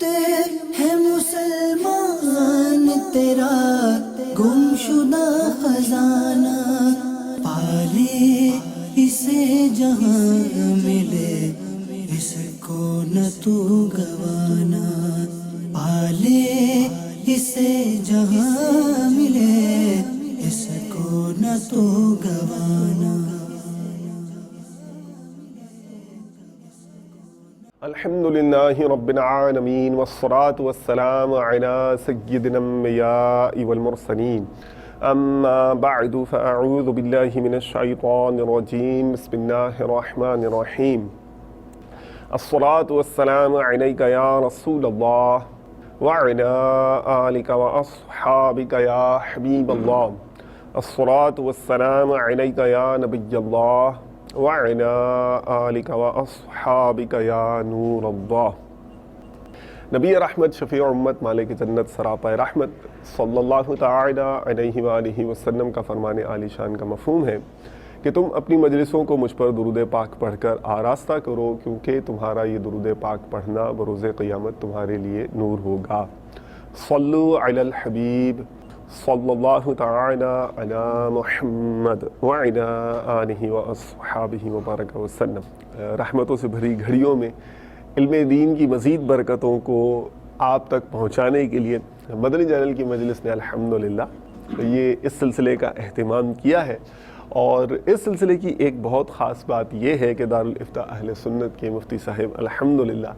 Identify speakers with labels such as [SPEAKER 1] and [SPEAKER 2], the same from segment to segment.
[SPEAKER 1] مانگتے ہیں مسلمان تیرا گمشدہ خزانہ، پالے اسے جہاں ملے اس کو نہ تو گوانا، پالے اسے جہاں ملے اس کو نہ تو گوانا۔
[SPEAKER 2] الحمدللہ رب العالمین والصلاة والسلام علی سید الانبیاء والمرسلین، اما بعد فاعوذ باللہ من الشیطان الرجیم، بسم اللہ الرحمن الرحیم۔ الصلاة والسلام علیک یا رسول اللہ وعلی آلک واصحابک یا حبیب اللہ، الصلاة والسلام علیک یا نبی اللہ وعلی آلک واصحابک یا نور اللہ۔ نبی رحمت، شفیع امت، مالک جنت، سراپا رحمت صلی اللہ تعالی علیہ وآلہ وسلم کا فرمان عالی شان کا مفہوم ہے کہ تم اپنی مجلسوں کو مجھ پر درود پاک پڑھ کر آراستہ کرو، کیونکہ تمہارا یہ درود پاک پڑھنا بروز قیامت تمہارے لیے نور ہوگا۔ صلو علی الحبیب صلی اللہ تعالی علی محمد وعلی آلہ واصحابہ وبارک وسلم۔ رحمتوں سے بھری گھڑیوں میں علم دین کی مزید برکتوں کو آپ تک پہنچانے کے لیے مدنی چینل کی مجلس نے الحمدللہ یہ اس سلسلے کا اہتمام کیا ہے، اور اس سلسلے کی ایک بہت خاص بات یہ ہے کہ دارالافتاء اہل سنت کے مفتی صاحب الحمدللہ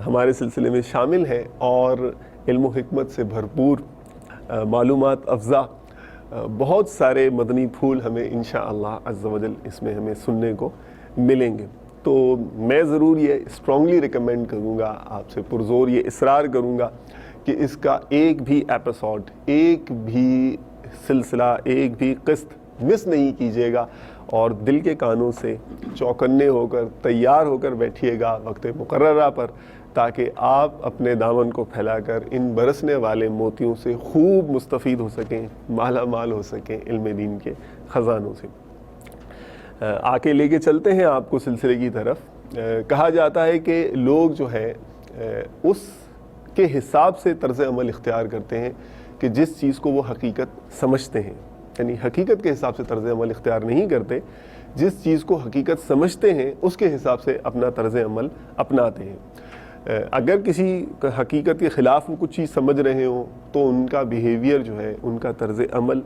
[SPEAKER 2] ہمارے سلسلے میں شامل ہیں، اور علم و حکمت سے بھرپور، معلومات افزا بہت سارے مدنی پھول ہمیں انشاءاللہ عز و جل اس میں ہمیں سننے کو ملیں گے۔ تو میں ضرور یہ اسٹرانگلی ریکمینڈ کروں گا، آپ سے پرزور یہ اصرار کروں گا کہ اس کا ایک بھی ایپیسوڈ، ایک بھی سلسلہ، ایک بھی قسط مس نہیں کیجیے گا، اور دل کے کانوں سے چوکنے ہو کر تیار ہو کر بیٹھیے گا وقت مقررہ پر، تاکہ آپ اپنے دامن کو پھیلا کر ان برسنے والے موتیوں سے خوب مستفید ہو سکیں، مالا مال ہو سکیں علم دین کے خزانوں سے۔ آکے لے کے چلتے ہیں آپ کو سلسلے کی طرف۔ کہا جاتا ہے کہ لوگ جو ہے اس کے حساب سے طرز عمل اختیار کرتے ہیں کہ جس چیز کو وہ حقیقت سمجھتے ہیں، یعنی حقیقت کے حساب سے طرز عمل اختیار نہیں کرتے، جس چیز کو حقیقت سمجھتے ہیں اس کے حساب سے اپنا طرز عمل اپناتے ہیں۔ اگر کسی حقیقت کے خلاف وہ کچھ چیز سمجھ رہے ہوں تو ان کا بیہیویئر جو ہے، ان کا طرز عمل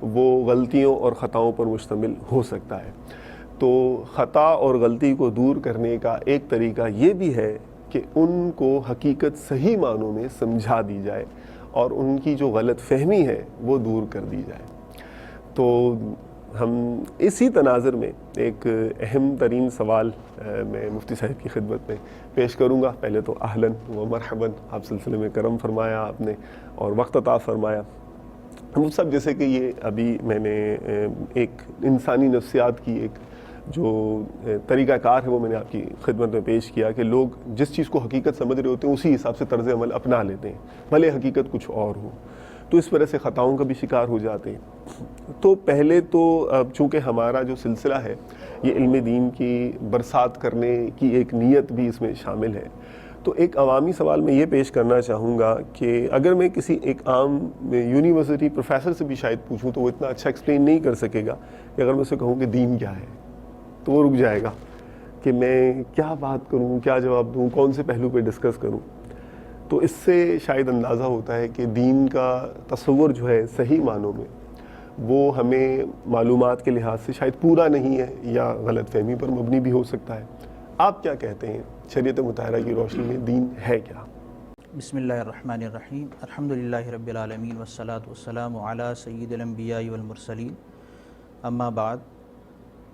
[SPEAKER 2] وہ غلطیوں اور خطاؤں پر مشتمل ہو سکتا ہے۔ تو خطا اور غلطی کو دور کرنے کا ایک طریقہ یہ بھی ہے کہ ان کو حقیقت صحیح معنوں میں سمجھا دی جائے، اور ان کی جو غلط فہمی ہے وہ دور کر دی جائے۔ تو ہم اسی تناظر میں ایک اہم ترین سوال میں مفتی صاحب کی خدمت میں پیش کروں گا۔ پہلے تو اہلاً و مرحباً، آپ سلسلے میں کرم فرمایا آپ نے اور وقت عطا فرمایا۔ ہم سب جیسے کہ یہ ابھی میں نے ایک انسانی نفسیات کی ایک جو طریقہ کار ہے وہ میں نے آپ کی خدمت میں پیش کیا کہ لوگ جس چیز کو حقیقت سمجھ رہے ہوتے ہیں اسی حساب سے طرز عمل اپنا لیتے ہیں، بھلے حقیقت کچھ اور ہو، تو اس وجہ سے خطاؤں کا بھی شکار ہو جاتے ہیں۔ تو پہلے تو چونکہ ہمارا جو سلسلہ ہے یہ علم دین کی برسات کرنے کی ایک نیت بھی اس میں شامل ہے، تو ایک عوامی سوال میں یہ پیش کرنا چاہوں گا کہ اگر میں کسی ایک عام یونیورسٹی پروفیسر سے بھی شاید پوچھوں تو وہ اتنا اچھا ایکسپلین نہیں کر سکے گا کہ اگر میں اسے کہوں کہ دین کیا ہے تو وہ رک جائے گا کہ میں کیا بات کروں، کیا جواب دوں، کون سے پہلو پہ ڈسکس کروں۔ تو اس سے شاید اندازہ ہوتا ہے کہ دین کا تصور جو ہے صحیح معنوں میں وہ ہمیں معلومات کے لحاظ سے شاید پورا نہیں ہے، یا غلط فہمی پر مبنی بھی ہو سکتا ہے۔ آپ کیا کہتے ہیں شریعت مطہرہ کی روشنی میں دین ہے کیا؟
[SPEAKER 3] بسم اللہ الرحمن الرحیم، الحمدللہ رب العالمین والصلاة والسلام علی سید الانبیاء والمرسلین، اما بعد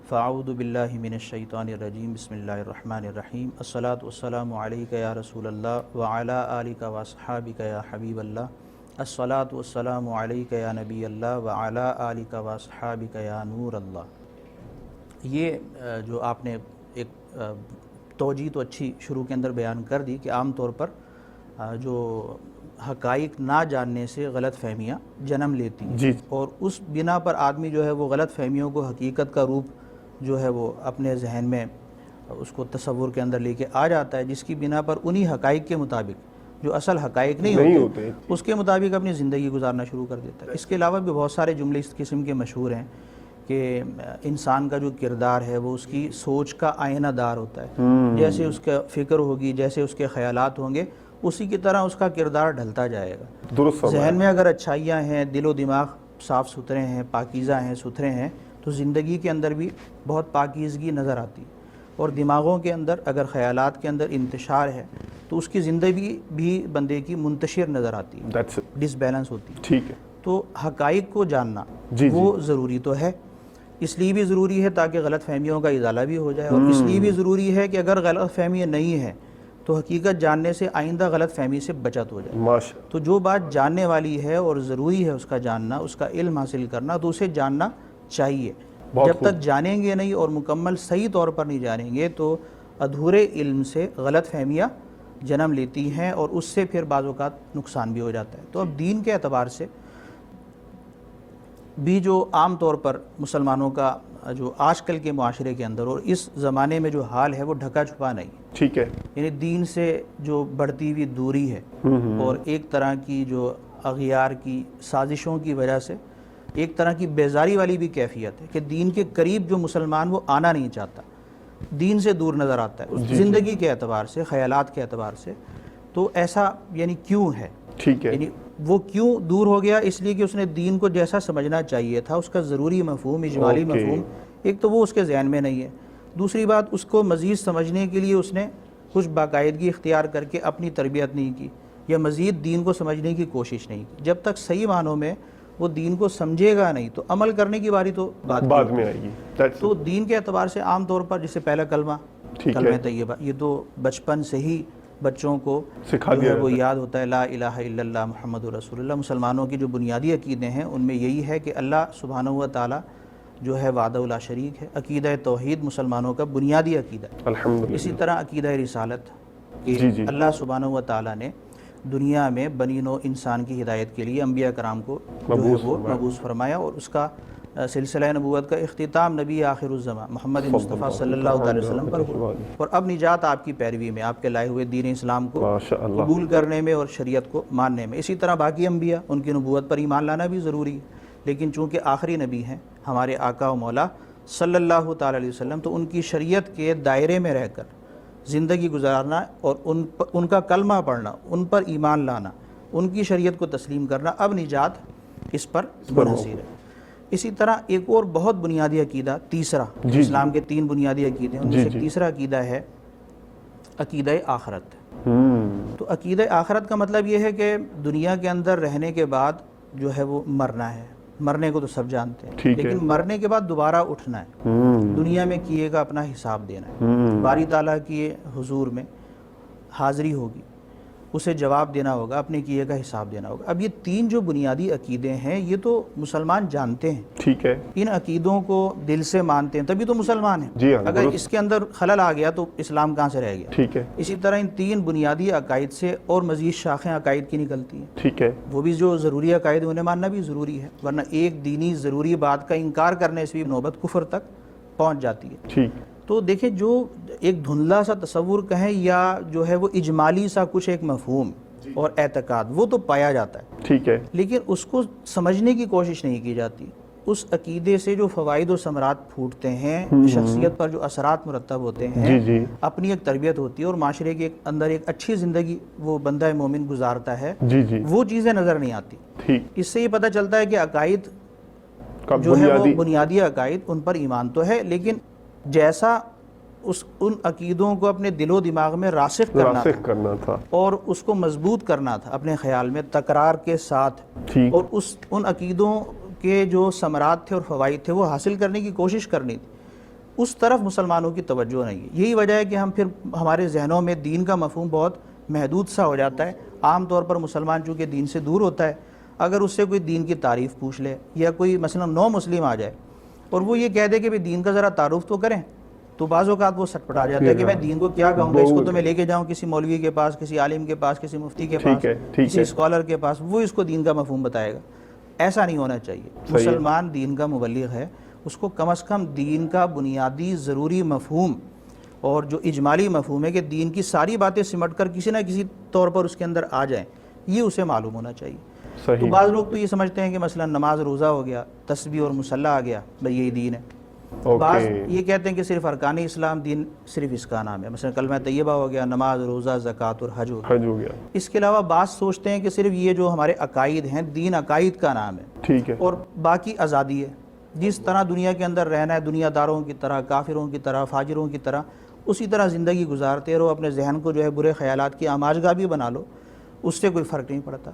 [SPEAKER 3] فاعوذ باللہ من الشیطان الرجیم، بسم اللہ الرحمن الرحیم، الصلاة والسلام علیک یا رسول اللہ وعلی آلک واصحابک یا حبیب اللہ، الصلاة والسلام علیک یا نبی اللہ وعلی آلک واصحابک یا نور اللہ۔ یہ جو آپ نے ایک توجیہ تو اچھی شروع کے اندر بیان کر دی کہ عام طور پر جو حقائق نہ جاننے سے غلط فہمیاں جنم لیتی ہیں،
[SPEAKER 2] جی،
[SPEAKER 3] اور اس بنا پر آدمی جو ہے وہ غلط فہمیوں کو حقیقت کا روپ جو ہے وہ اپنے ذہن میں اس کو تصور کے اندر لے کے آ جاتا ہے، جس کی بنا پر انہی حقائق کے مطابق جو اصل حقائق نہیں ہوتے اس کے مطابق اپنی زندگی گزارنا شروع کر دیتا ہے۔ اس کے علاوہ بھی بہت سارے جملے اس قسم کے مشہور ہیں کہ انسان کا جو کردار ہے وہ اس کی سوچ کا آئینہ دار ہوتا ہے، جیسے اس کا فکر ہوگی، جیسے اس کے خیالات ہوں گے، اسی کی طرح اس کا کردار ڈھلتا جائے گا۔
[SPEAKER 2] درست
[SPEAKER 3] ذہن میں اگر اچھائیاں ہیں، دل و دماغ صاف ستھرے ہیں، پاکیزہ ہیں، ستھرے ہیں، تو زندگی کے اندر بھی بہت پاکیزگی نظر آتی ہے، اور دماغوں کے اندر اگر خیالات کے اندر انتشار ہے تو اس کی زندگی بھی بندے کی منتشر نظر آتی ہے، ڈس بیلنس ہوتی ہے۔
[SPEAKER 2] ٹھیک ہے،
[SPEAKER 3] تو حقائق کو جاننا
[SPEAKER 2] جی
[SPEAKER 3] وہ ضروری تو ہے، اس لیے بھی ضروری ہے تاکہ غلط فہمیوں کا ازالہ بھی ہو جائے، اور اس لیے بھی ضروری ہے کہ اگر غلط فہمی نہیں ہے تو حقیقت جاننے سے آئندہ غلط فہمی سے بچت ہو جائے۔
[SPEAKER 2] ماشاء
[SPEAKER 3] تو جو بات جاننے والی ہے اور ضروری ہے اس کا جاننا، اس کا علم حاصل کرنا، تو اسے جاننا چاہیے۔ جب تک جانیں گے نہیں اور مکمل صحیح طور پر نہیں جانیں گے تو ادھورے علم سے غلط فہمیاں جنم لیتی ہیں، اور اس سے پھر بعض اوقات نقصان بھی ہو جاتا ہے۔ تو اب دین کے اعتبار سے بھی جو عام طور پر مسلمانوں کا جو آج کل کے معاشرے کے اندر اور اس زمانے میں جو حال ہے وہ ڈھکا چھپا نہیں،
[SPEAKER 2] ٹھیک ہے،
[SPEAKER 3] یعنی دین سے جو بڑھتی ہوئی دوری ہے، اور ایک طرح کی جو اغیار کی سازشوں کی وجہ سے ایک طرح کی بیزاری والی بھی کیفیت ہے کہ دین کے قریب جو مسلمان وہ آنا نہیں چاہتا، دین سے دور نظر آتا ہے اس زندگی کے اعتبار سے، خیالات کے اعتبار سے۔ تو ایسا یعنی کیوں ہے؟
[SPEAKER 2] ٹھیک ہے،
[SPEAKER 3] یعنی وہ کیوں دور ہو گیا؟ اس لیے کہ اس نے دین کو جیسا سمجھنا چاہیے تھا، اس کا ضروری مفہوم، اجمالی مفہوم، ایک تو وہ اس کے ذہن میں نہیں ہے، دوسری بات اس کو مزید سمجھنے کے لیے اس نے کچھ باقاعدگی اختیار کر کے اپنی تربیت نہیں کی، یا مزید دین کو سمجھنے کی کوشش نہیں کی۔ جب تک صحیح معنوں میں وہ دین کو سمجھے گا نہیں تو عمل کرنے کی باری تو بعد
[SPEAKER 2] میں آئے گی۔
[SPEAKER 3] تو دین کے اعتبار سے عام طور پر جسے پہلا کلمہ طیبہ، یہ تو بچپن سے ہی بچوں کو
[SPEAKER 2] سکھا
[SPEAKER 3] جو ہے وہ یاد ہوتا ہے، لا الہ الا اللہ محمد رسول اللہ۔ مسلمانوں کی جو بنیادی عقیدے ہیں ان میں یہی ہے کہ اللہ سبحانہ و تعالی جو ہے وحدہ لا شریک ہے، عقیدہ توحید مسلمانوں کا بنیادی عقیدہ ہے۔
[SPEAKER 2] الحمدللہ۔
[SPEAKER 3] اسی طرح عقیدہ رسالت کہ اللہ سبحانہ و تعالی نے دنیا میں بنی نوع انسان کی ہدایت کے لیے انبیاء کرام کو جو ہے وہ مبعوث فرمایا، اور اس کا سلسلہ نبوت کا اختتام نبی آخر الزماں محمد مصطفیٰ صلی اللہ علیہ وسلم پر ہوا، اور اب نجات آپ کی پیروی میں، آپ کے لائے ہوئے دین اسلام کو قبول کرنے میں اور شریعت کو ماننے میں۔ اسی طرح باقی انبیاء ان کی نبوت پر ایمان لانا بھی ضروری ہے، لیکن چونکہ آخری نبی ہیں ہمارے آقا و مولا صلی اللہ تعالی علیہ وسلم، تو ان کی شریعت کے دائرے میں رہ کر زندگی گزارنا اور ان کا کلمہ پڑھنا، ان پر ایمان لانا، ان کی شریعت کو تسلیم کرنا، اب نجات اس پر منحصر ہے۔ اسی طرح ایک اور بہت بنیادی عقیدہ تیسرا، اسلام کے 3 بنیادی عقیدے ہیں، ان میں سے تیسرا عقیدہ ہے عقیدہ آخرت۔ تو عقیدہ آخرت کا مطلب یہ ہے کہ دنیا کے اندر رہنے کے بعد جو ہے وہ مرنا ہے، مرنے کو تو سب جانتے ہیں، لیکن مرنے کے بعد دوبارہ اٹھنا ہے، دنیا میں کیے گا اپنا حساب دینا ہے، باری تعالیٰ کی حضور میں حاضری ہوگی، اسے جواب دینا ہوگا، اپنے کیے کا حساب دینا ہوگا۔ اب یہ 3 جو بنیادی عقیدے ہیں یہ تو مسلمان جانتے ہیں،
[SPEAKER 2] ٹھیک ہے،
[SPEAKER 3] ان عقیدوں کو دل سے مانتے ہیں تبھی تو مسلمان ہیں۔ اگر اس کے اندر خلل آ گیا تو اسلام کہاں سے رہ گیا؟
[SPEAKER 2] ٹھیک ہے۔
[SPEAKER 3] اسی طرح ان 3 بنیادی عقائد سے اور مزید شاخیں عقائد کی نکلتی ہیں،
[SPEAKER 2] ٹھیک ہے،
[SPEAKER 3] وہ بھی جو ضروری عقائد انہیں ماننا بھی ضروری ہے، ورنہ ایک دینی ضروری بات کا انکار کرنے سے بھی نوبت کفر تک پہنچ جاتی ہے۔
[SPEAKER 2] ٹھیک۔
[SPEAKER 3] تو دیکھیں جو ایک دھندلا سا تصور کہیں یا جو ہے وہ اجمالی سا کچھ ایک مفہوم اور اعتقاد وہ تو پایا جاتا ہے،
[SPEAKER 2] ٹھیک ہے،
[SPEAKER 3] لیکن اس کو سمجھنے کی کوشش نہیں کی جاتی۔ اس عقیدے سے جو فوائد و ثمرات پھوٹتے ہیں، شخصیت پر جو اثرات مرتب ہوتے ہیں، اپنی ایک تربیت ہوتی ہے اور معاشرے کے اندر ایک اچھی زندگی وہ بندہ مومن گزارتا ہے، وہ چیزیں نظر نہیں آتی۔ اس سے یہ پتہ چلتا ہے کہ عقائد جو ہے وہ بنیادی عقائد ان پر ایمان تو ہے، لیکن جیسا ان عقیدوں کو اپنے دل و دماغ میں راسخ کرنا تھا اور اس کو مضبوط کرنا تھا اپنے خیال میں تکرار کے ساتھ، اور ان عقیدوں کے جو ثمرات تھے اور فوائد تھے وہ حاصل کرنے کی کوشش کرنی تھی، اس طرف مسلمانوں کی توجہ نہیں ہے۔ یہی وجہ ہے کہ ہم پھر ہمارے ذہنوں میں دین کا مفہوم بہت محدود سا ہو جاتا ہے۔ عام طور پر مسلمان چونکہ دین سے دور ہوتا ہے، اگر اس سے کوئی دین کی تعریف پوچھ لے یا کوئی مثلا نو مسلم آ جائے اور وہ یہ کہہ دے کہ دین کا ذرا تعارف تو کریں، تو بعض اوقات وہ سٹپٹا جاتا ہے کہ میں دین کو کیا کہوں گا، اس کو تو میں لے کے جاؤں کسی مولوی کے پاس، کسی عالم کے پاس، کسی مفتی کے پاس، کسی اسکالر کے پاس، وہ اس کو دین کا مفہوم بتائے گا۔ ایسا نہیں ہونا چاہیے۔ مسلمان دین کا مبلغ ہے، اس کو کم از کم دین کا بنیادی ضروری مفہوم اور جو اجمالی مفہوم ہے کہ دین کی ساری باتیں سمٹ کر کسی نہ کسی طور پر اس کے اندر آ جائیں، یہ اسے معلوم ہونا چاہیے۔ تو بعض لوگ تو یہ سمجھتے ہیں کہ مثلا نماز روزہ ہو گیا، تسبیح اور مصلی آ گیا، بھئی یہی دین ہے۔ بعض یہ کہتے ہیں کہ صرف ارکان اسلام دین صرف اس کا نام ہے، مثلا کلمہ طیبہ ہو گیا، نماز روزہ زکوٰۃ اور حج ہو گیا۔ اس کے علاوہ بعض سوچتے ہیں کہ صرف یہ جو ہمارے عقائد ہیں، دین عقائد کا نام ہے،
[SPEAKER 2] ٹھیک ہے،
[SPEAKER 3] اور باقی آزادی ہے، جس طرح دنیا کے اندر رہنا ہے، دنیا داروں کی طرح، کافروں کی طرح، فاجروں کی طرح اسی طرح زندگی گزارتے رہو، اپنے ذہن کو جو ہے برے خیالات کی آماجگاہ بھی بنا لو، اس سے کوئی فرق نہیں پڑتا۔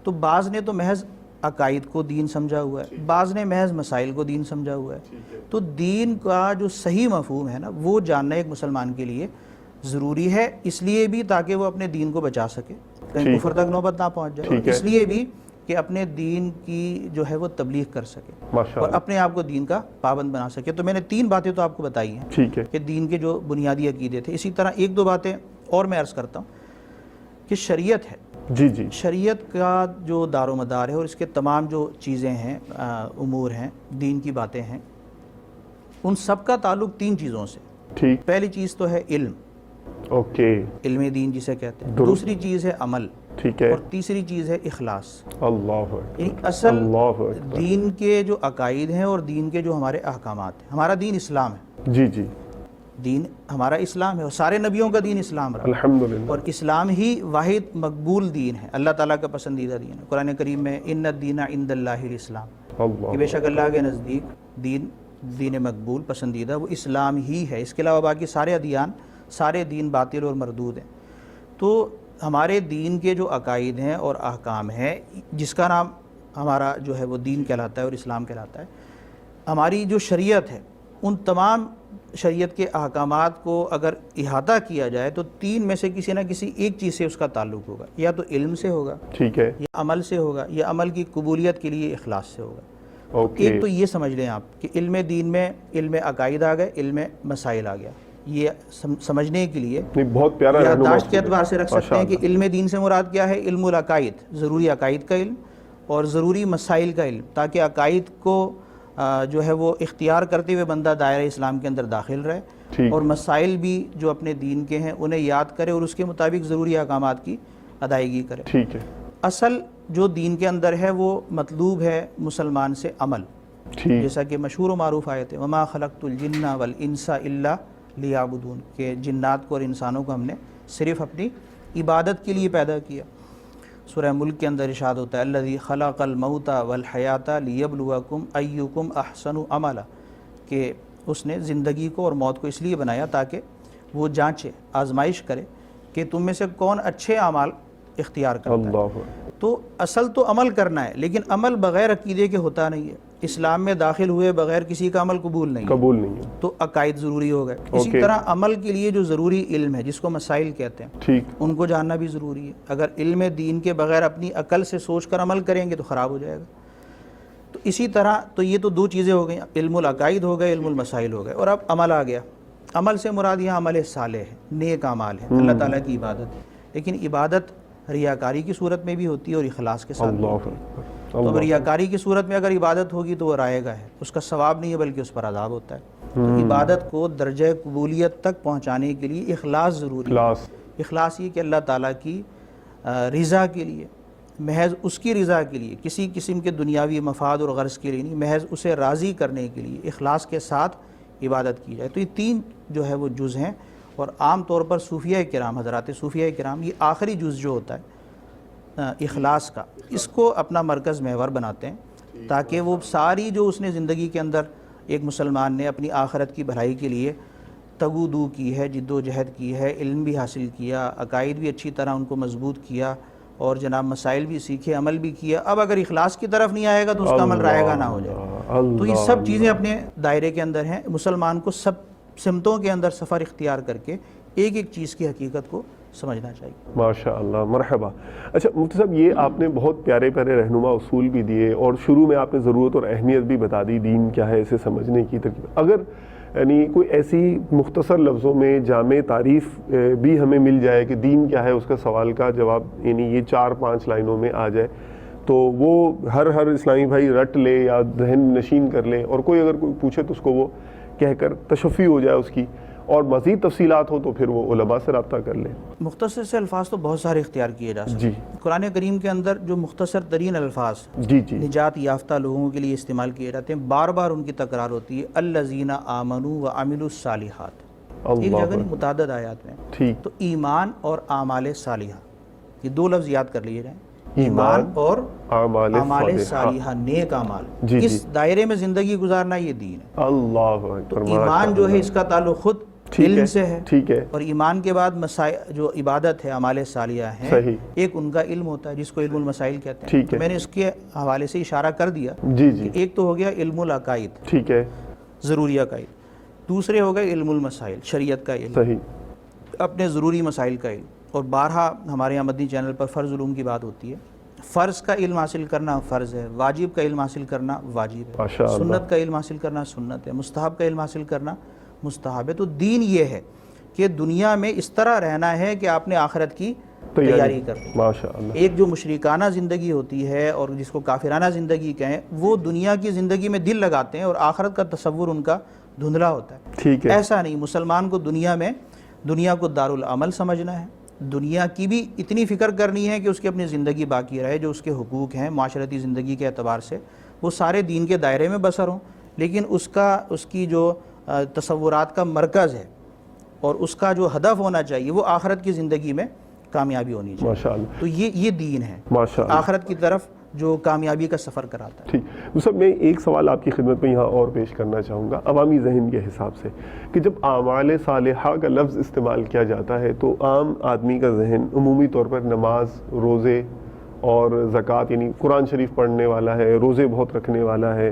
[SPEAKER 3] تو بعض نے تو محض عقائد کو دین سمجھا ہوا ہے، بعض نے محض مسائل کو دین سمجھا ہوا ہے۔ تو دین کا جو صحیح مفہوم ہے نا، وہ جاننا ایک مسلمان کے لیے ضروری ہے، اس لیے بھی تاکہ وہ اپنے دین کو بچا سکے، کہیں کفر تک نوبت نہ پہنچ جائے، اور اس لیے بھی کہ اپنے دین کی جو ہے وہ تبلیغ کر سکے اور اپنے آپ کو دین کا پابند بنا سکے۔ تو میں نے 3 باتیں تو آپ کو بتائی ہیں کہ دین کے جو بنیادی عقیدے تھے۔ اسی طرح 1-2 باتیں اور میں عرض کرتا ہوں کہ شریعت ہے،
[SPEAKER 2] جی
[SPEAKER 3] شریعت کا جو دار و مدار ہے اور اس کے تمام جو چیزیں ہیں، امور ہیں، دین کی باتیں ہیں، ان سب کا تعلق 3 چیزوں سے۔
[SPEAKER 2] ٹھیک،
[SPEAKER 3] پہلی چیز تو ہے علم، علم دین جسے کہتے ہیں، دوسری چیز ہے عمل،
[SPEAKER 2] ٹھیک ہے،
[SPEAKER 3] اور تیسری چیز ہے اخلاص۔
[SPEAKER 2] اللہ
[SPEAKER 3] یعنی اصل دین کے جو عقائد ہیں اور دین کے جو ہمارے احکامات ہیں، ہمارا دین اسلام ہے،
[SPEAKER 2] جی
[SPEAKER 3] دین ہمارا اسلام ہے، اور سارے نبیوں کا دین اسلام رہا،
[SPEAKER 2] الحمدللہ، اور
[SPEAKER 3] اسلام ہی واحد مقبول دین ہے، اللہ تعالیٰ کا پسندیدہ دین ہے۔ قرآن کریم میں ان الدین عند اللہ الاسلام، کہ بے شک اللہ کے نزدیک دین مقبول پسندیدہ وہ اسلام ہی ہے، اس کے علاوہ باقی سارے ادیان، سارے دین باطل اور مردود ہیں۔ تو ہمارے دین کے جو عقائد ہیں اور احکام ہیں، جس کا نام ہمارا جو ہے وہ دین کہلاتا ہے اور اسلام کہلاتا ہے، ہماری جو شریعت ہے، ان تمام شریعت کے احکامات کو اگر احاطہ کیا جائے تو 3 میں سے کسی نہ کسی ایک چیز سے اس کا تعلق ہوگا، یا تو علم سے ہوگا،
[SPEAKER 2] ٹھیک ہے،
[SPEAKER 3] یا عمل سے ہوگا، یا عمل کی قبولیت کے لیے اخلاص سے ہوگا۔ ایک تو یہ سمجھ لیں آپ کہ علم دین میں علم عقائد آ گئے، علم مسائل آ گیا، یہ سمجھنے کے لیے
[SPEAKER 2] بہت پیارا
[SPEAKER 3] یادداشت کے اعتبار سے رکھ سکتے ہیں کہ علم دین سے مراد کیا ہے؟ علم العقائد، ضروری عقائد کا علم اور ضروری مسائل کا علم، تاکہ عقائد کو جو ہے وہ اختیار کرتے ہوئے بندہ دائرہ اسلام کے اندر داخل رہے، اور مسائل بھی جو اپنے دین کے ہیں انہیں یاد کرے اور اس کے مطابق ضروری احکامات کی ادائیگی کرے۔
[SPEAKER 2] ٹھیک ہے،
[SPEAKER 3] اصل جو دین کے اندر ہے وہ مطلوب ہے مسلمان سے عمل، جیسا کہ مشہور و معروف آیت ہے وما خلقت الجن والانس الا لیعبدون، کہ جنات کو اور انسانوں کو ہم نے صرف اپنی عبادت کے لیے پیدا کیا۔ سورہ ملک کے اندر ارشاد ہوتا ہے الذی خلق الموت والحیات لیبلوکم ایکم احسن عملا، کہ اس نے زندگی کو اور موت کو اس لیے بنایا تاکہ وہ جانچے، آزمائش کرے کہ تم میں سے کون اچھے اعمال اختیار کرتا ہے۔ تو اصل تو عمل کرنا ہے، لیکن عمل بغیر عقیدے کے ہوتا نہیں ہے۔ اسلام میں داخل ہوئے بغیر کسی کا عمل قبول نہیں ہے، تو عقائد ضروری ہو گئے۔ اسی طرح عمل کے لیے جو ضروری علم ہے، جس کو مسائل کہتے ہیں، ان کو جاننا بھی ضروری ہے۔ اگر علم دین کے بغیر اپنی عقل سے سوچ کر عمل کریں گے تو خراب ہو جائے گا۔ تو اسی طرح تو یہ تو 2 چیزیں ہو گئیں، علم العقائد ہو گئے، علم المسائل ہو گئے، اور اب عمل آ گیا۔ عمل سے مراد یہاں عمل صالح ہے، نیک اعمال ہے، اللہ تعالیٰ کی عبادت ہے، لیکن عبادت ریاکاری کی صورت میں بھی ہوتی ہے اور اخلاص کے ساتھ بھی ہوتی ہے۔ تو ریاکاری کی صورت میں اگر عبادت ہوگی تو وہ رائے گا ہے، اس کا ثواب نہیں ہے بلکہ اس پر عذاب ہوتا ہے۔ تو عبادت کو درجہ قبولیت تک پہنچانے کے لیے اخلاص ضروری ہے۔ اخلاص یہ کہ اللہ تعالیٰ کی رضا کے لیے، محض اس کی رضا کے لیے، کسی قسم کے دنیاوی مفاد اور غرض کے لیے نہیں، محض اسے راضی کرنے کے لیے اخلاص کے ساتھ عبادت کی جائے۔ تو یہ 3 جو ہے وہ جز ہیں، اور عام طور پر صوفیہ کرام، حضرات صوفیہ کرام، یہ آخری جز جو ہوتا ہے اخلاص کا، اس کو اپنا مرکز محور بناتے ہیں، تاکہ وہ ساری جو اس نے زندگی کے اندر ایک مسلمان نے اپنی آخرت کی بھلائی کے لیے تگو دو کی ہے، جد و جہد کی ہے، علم بھی حاصل کیا، عقائد بھی اچھی طرح ان کو مضبوط کیا، اور جناب مسائل بھی سیکھے، عمل بھی کیا، اب اگر اخلاص کی طرف نہیں آئے گا تو اس کا عمل رائے گا نہ ہو جائے۔ تو یہ سب چیزیں اپنے دائرے کے اندر ہیں۔ مسلمان کو سب سمتوں کے اندر سفر اختیار کر کے ایک ایک چیز کی حقیقت کو سمجھنا چاہیے۔
[SPEAKER 2] ماشاء اللہ، مرحبا۔ اچھا مفتی صاحب، یہ آپ نے بہت پیارے پیارے رہنما اصول بھی دیے، اور شروع میں آپ نے ضرورت اور اہمیت بھی بتا دی دین کیا ہے، اسے سمجھنے کی ترکیب۔ اگر یعنی کوئی ایسی مختصر لفظوں میں جامع تعریف بھی ہمیں مل جائے کہ دین کیا ہے، اس کا سوال کا جواب یعنی یہ 4-5 لائنوں میں آ جائے، تو وہ ہر اسلامی بھائی رٹ لے یا ذہن نشین کر لے، اور کوئی اگر کوئی پوچھے تو اس کو وہ کہہ کر تشفی ہو جائے اس کی، اور مزید تفصیلات ہو تو پھر وہ علماء سے رابطہ کر لیں۔
[SPEAKER 3] مختصر سے الفاظ تو بہت سارے اختیار کیے جا سکتے
[SPEAKER 2] جی
[SPEAKER 3] ہیں۔ قرآن کریم کے اندر جو مختصر ترین الفاظ
[SPEAKER 2] جی جی
[SPEAKER 3] نجات یافتہ لوگوں کے لیے استعمال کیے جاتے ہیں، بار بار ان کی تکرار ہوتی ہے، الذین آمنوا وعملوا الصالحات، ایک
[SPEAKER 2] اللہ
[SPEAKER 3] جگہ نہیں متعدد آیات میں۔
[SPEAKER 2] ٹھیک،
[SPEAKER 3] تو ایمان اور اعمال صالحہ، یہ دو لفظ یاد کر لیے جائیں،
[SPEAKER 2] ایمان
[SPEAKER 3] ایمان اور
[SPEAKER 2] اعمال
[SPEAKER 3] اعمال
[SPEAKER 2] صالحہ۔
[SPEAKER 3] صالحہ، نیک اعمال،
[SPEAKER 2] جی جی،
[SPEAKER 3] اس دائرے میں زندگی گزارنا یہ دین ہے۔
[SPEAKER 2] اللہ اکبر،
[SPEAKER 3] ایمان جو ہے اس کا تعلق خود علم سے ہے،
[SPEAKER 2] ٹھیک ہے،
[SPEAKER 3] اور ایمان کے بعد مسائل جو عبادت ہے اعمال صالحہ ہیں،
[SPEAKER 2] صحیح،
[SPEAKER 3] ایک ان کا علم ہوتا ہے جس کو علم المسائل کہتے ہیں۔
[SPEAKER 2] ٹھیک
[SPEAKER 3] تو
[SPEAKER 2] ہے،
[SPEAKER 3] میں نے اس کے حوالے سے اشارہ کر دیا
[SPEAKER 2] جی جی،
[SPEAKER 3] کہ ایک تو ہو گیا علم العقائد،
[SPEAKER 2] ٹھیک ہے،
[SPEAKER 3] ضروری عقائد، دوسرے ہو گئے علم المسائل، شریعت کا علم،
[SPEAKER 2] صحیح،
[SPEAKER 3] اپنے ضروری مسائل کا علم۔ اور بارہا ہمارے یہاں مدنی چینل پر فرض علوم کی بات ہوتی ہے، فرض کا علم حاصل کرنا فرض ہے، واجب کا علم حاصل کرنا واجب ہے،
[SPEAKER 2] ماشاء اللہ،
[SPEAKER 3] سنت کا علم حاصل کرنا سنت ہے، مستحب کا علم حاصل کرنا مستحب ہے۔ تو دین یہ ہے کہ دنیا میں اس طرح رہنا ہے کہ آپ نے آخرت کی تیاری کرنی۔
[SPEAKER 2] ماشاء اللہ،
[SPEAKER 3] ایک جو مشرکانہ زندگی ہوتی ہے اور جس کو کافرانہ زندگی کہیں، وہ دنیا کی زندگی میں دل لگاتے ہیں اور آخرت کا تصور ان کا دھندلا ہوتا ہے۔
[SPEAKER 2] ٹھیک ہے،
[SPEAKER 3] ایسا نہیں، مسلمان کو دنیا میں دنیا کو دارالعمل سمجھنا ہے، دنیا کی بھی اتنی فکر کرنی ہے کہ اس کی اپنی زندگی باقی رہے، جو اس کے حقوق ہیں معاشرتی زندگی کے اعتبار سے وہ سارے دین کے دائرے میں بسر ہوں، لیکن اس کی جو تصورات کا مرکز ہے اور اس کا جو ہدف ہونا چاہیے وہ آخرت کی زندگی میں کامیابی ہونی چاہیے۔
[SPEAKER 2] ماشاء اللہ،
[SPEAKER 3] تو یہ دین ہے،
[SPEAKER 2] ماشاء اللہ،
[SPEAKER 3] آخرت کی طرف جو کامیابی کا سفر کراتا ہے۔
[SPEAKER 2] ٹھیک۔ صاحب میں ایک سوال آپ کی خدمت میں یہاں اور پیش کرنا چاہوں گا عوامی ذہن کے حساب سے، کہ جب اعمال صالحہ کا لفظ استعمال کیا جاتا ہے تو عام آدمی کا ذہن عمومی طور پر نماز، روزے اور زکوٰۃ، یعنی قرآن شریف پڑھنے والا ہے، روزے بہت رکھنے والا ہے،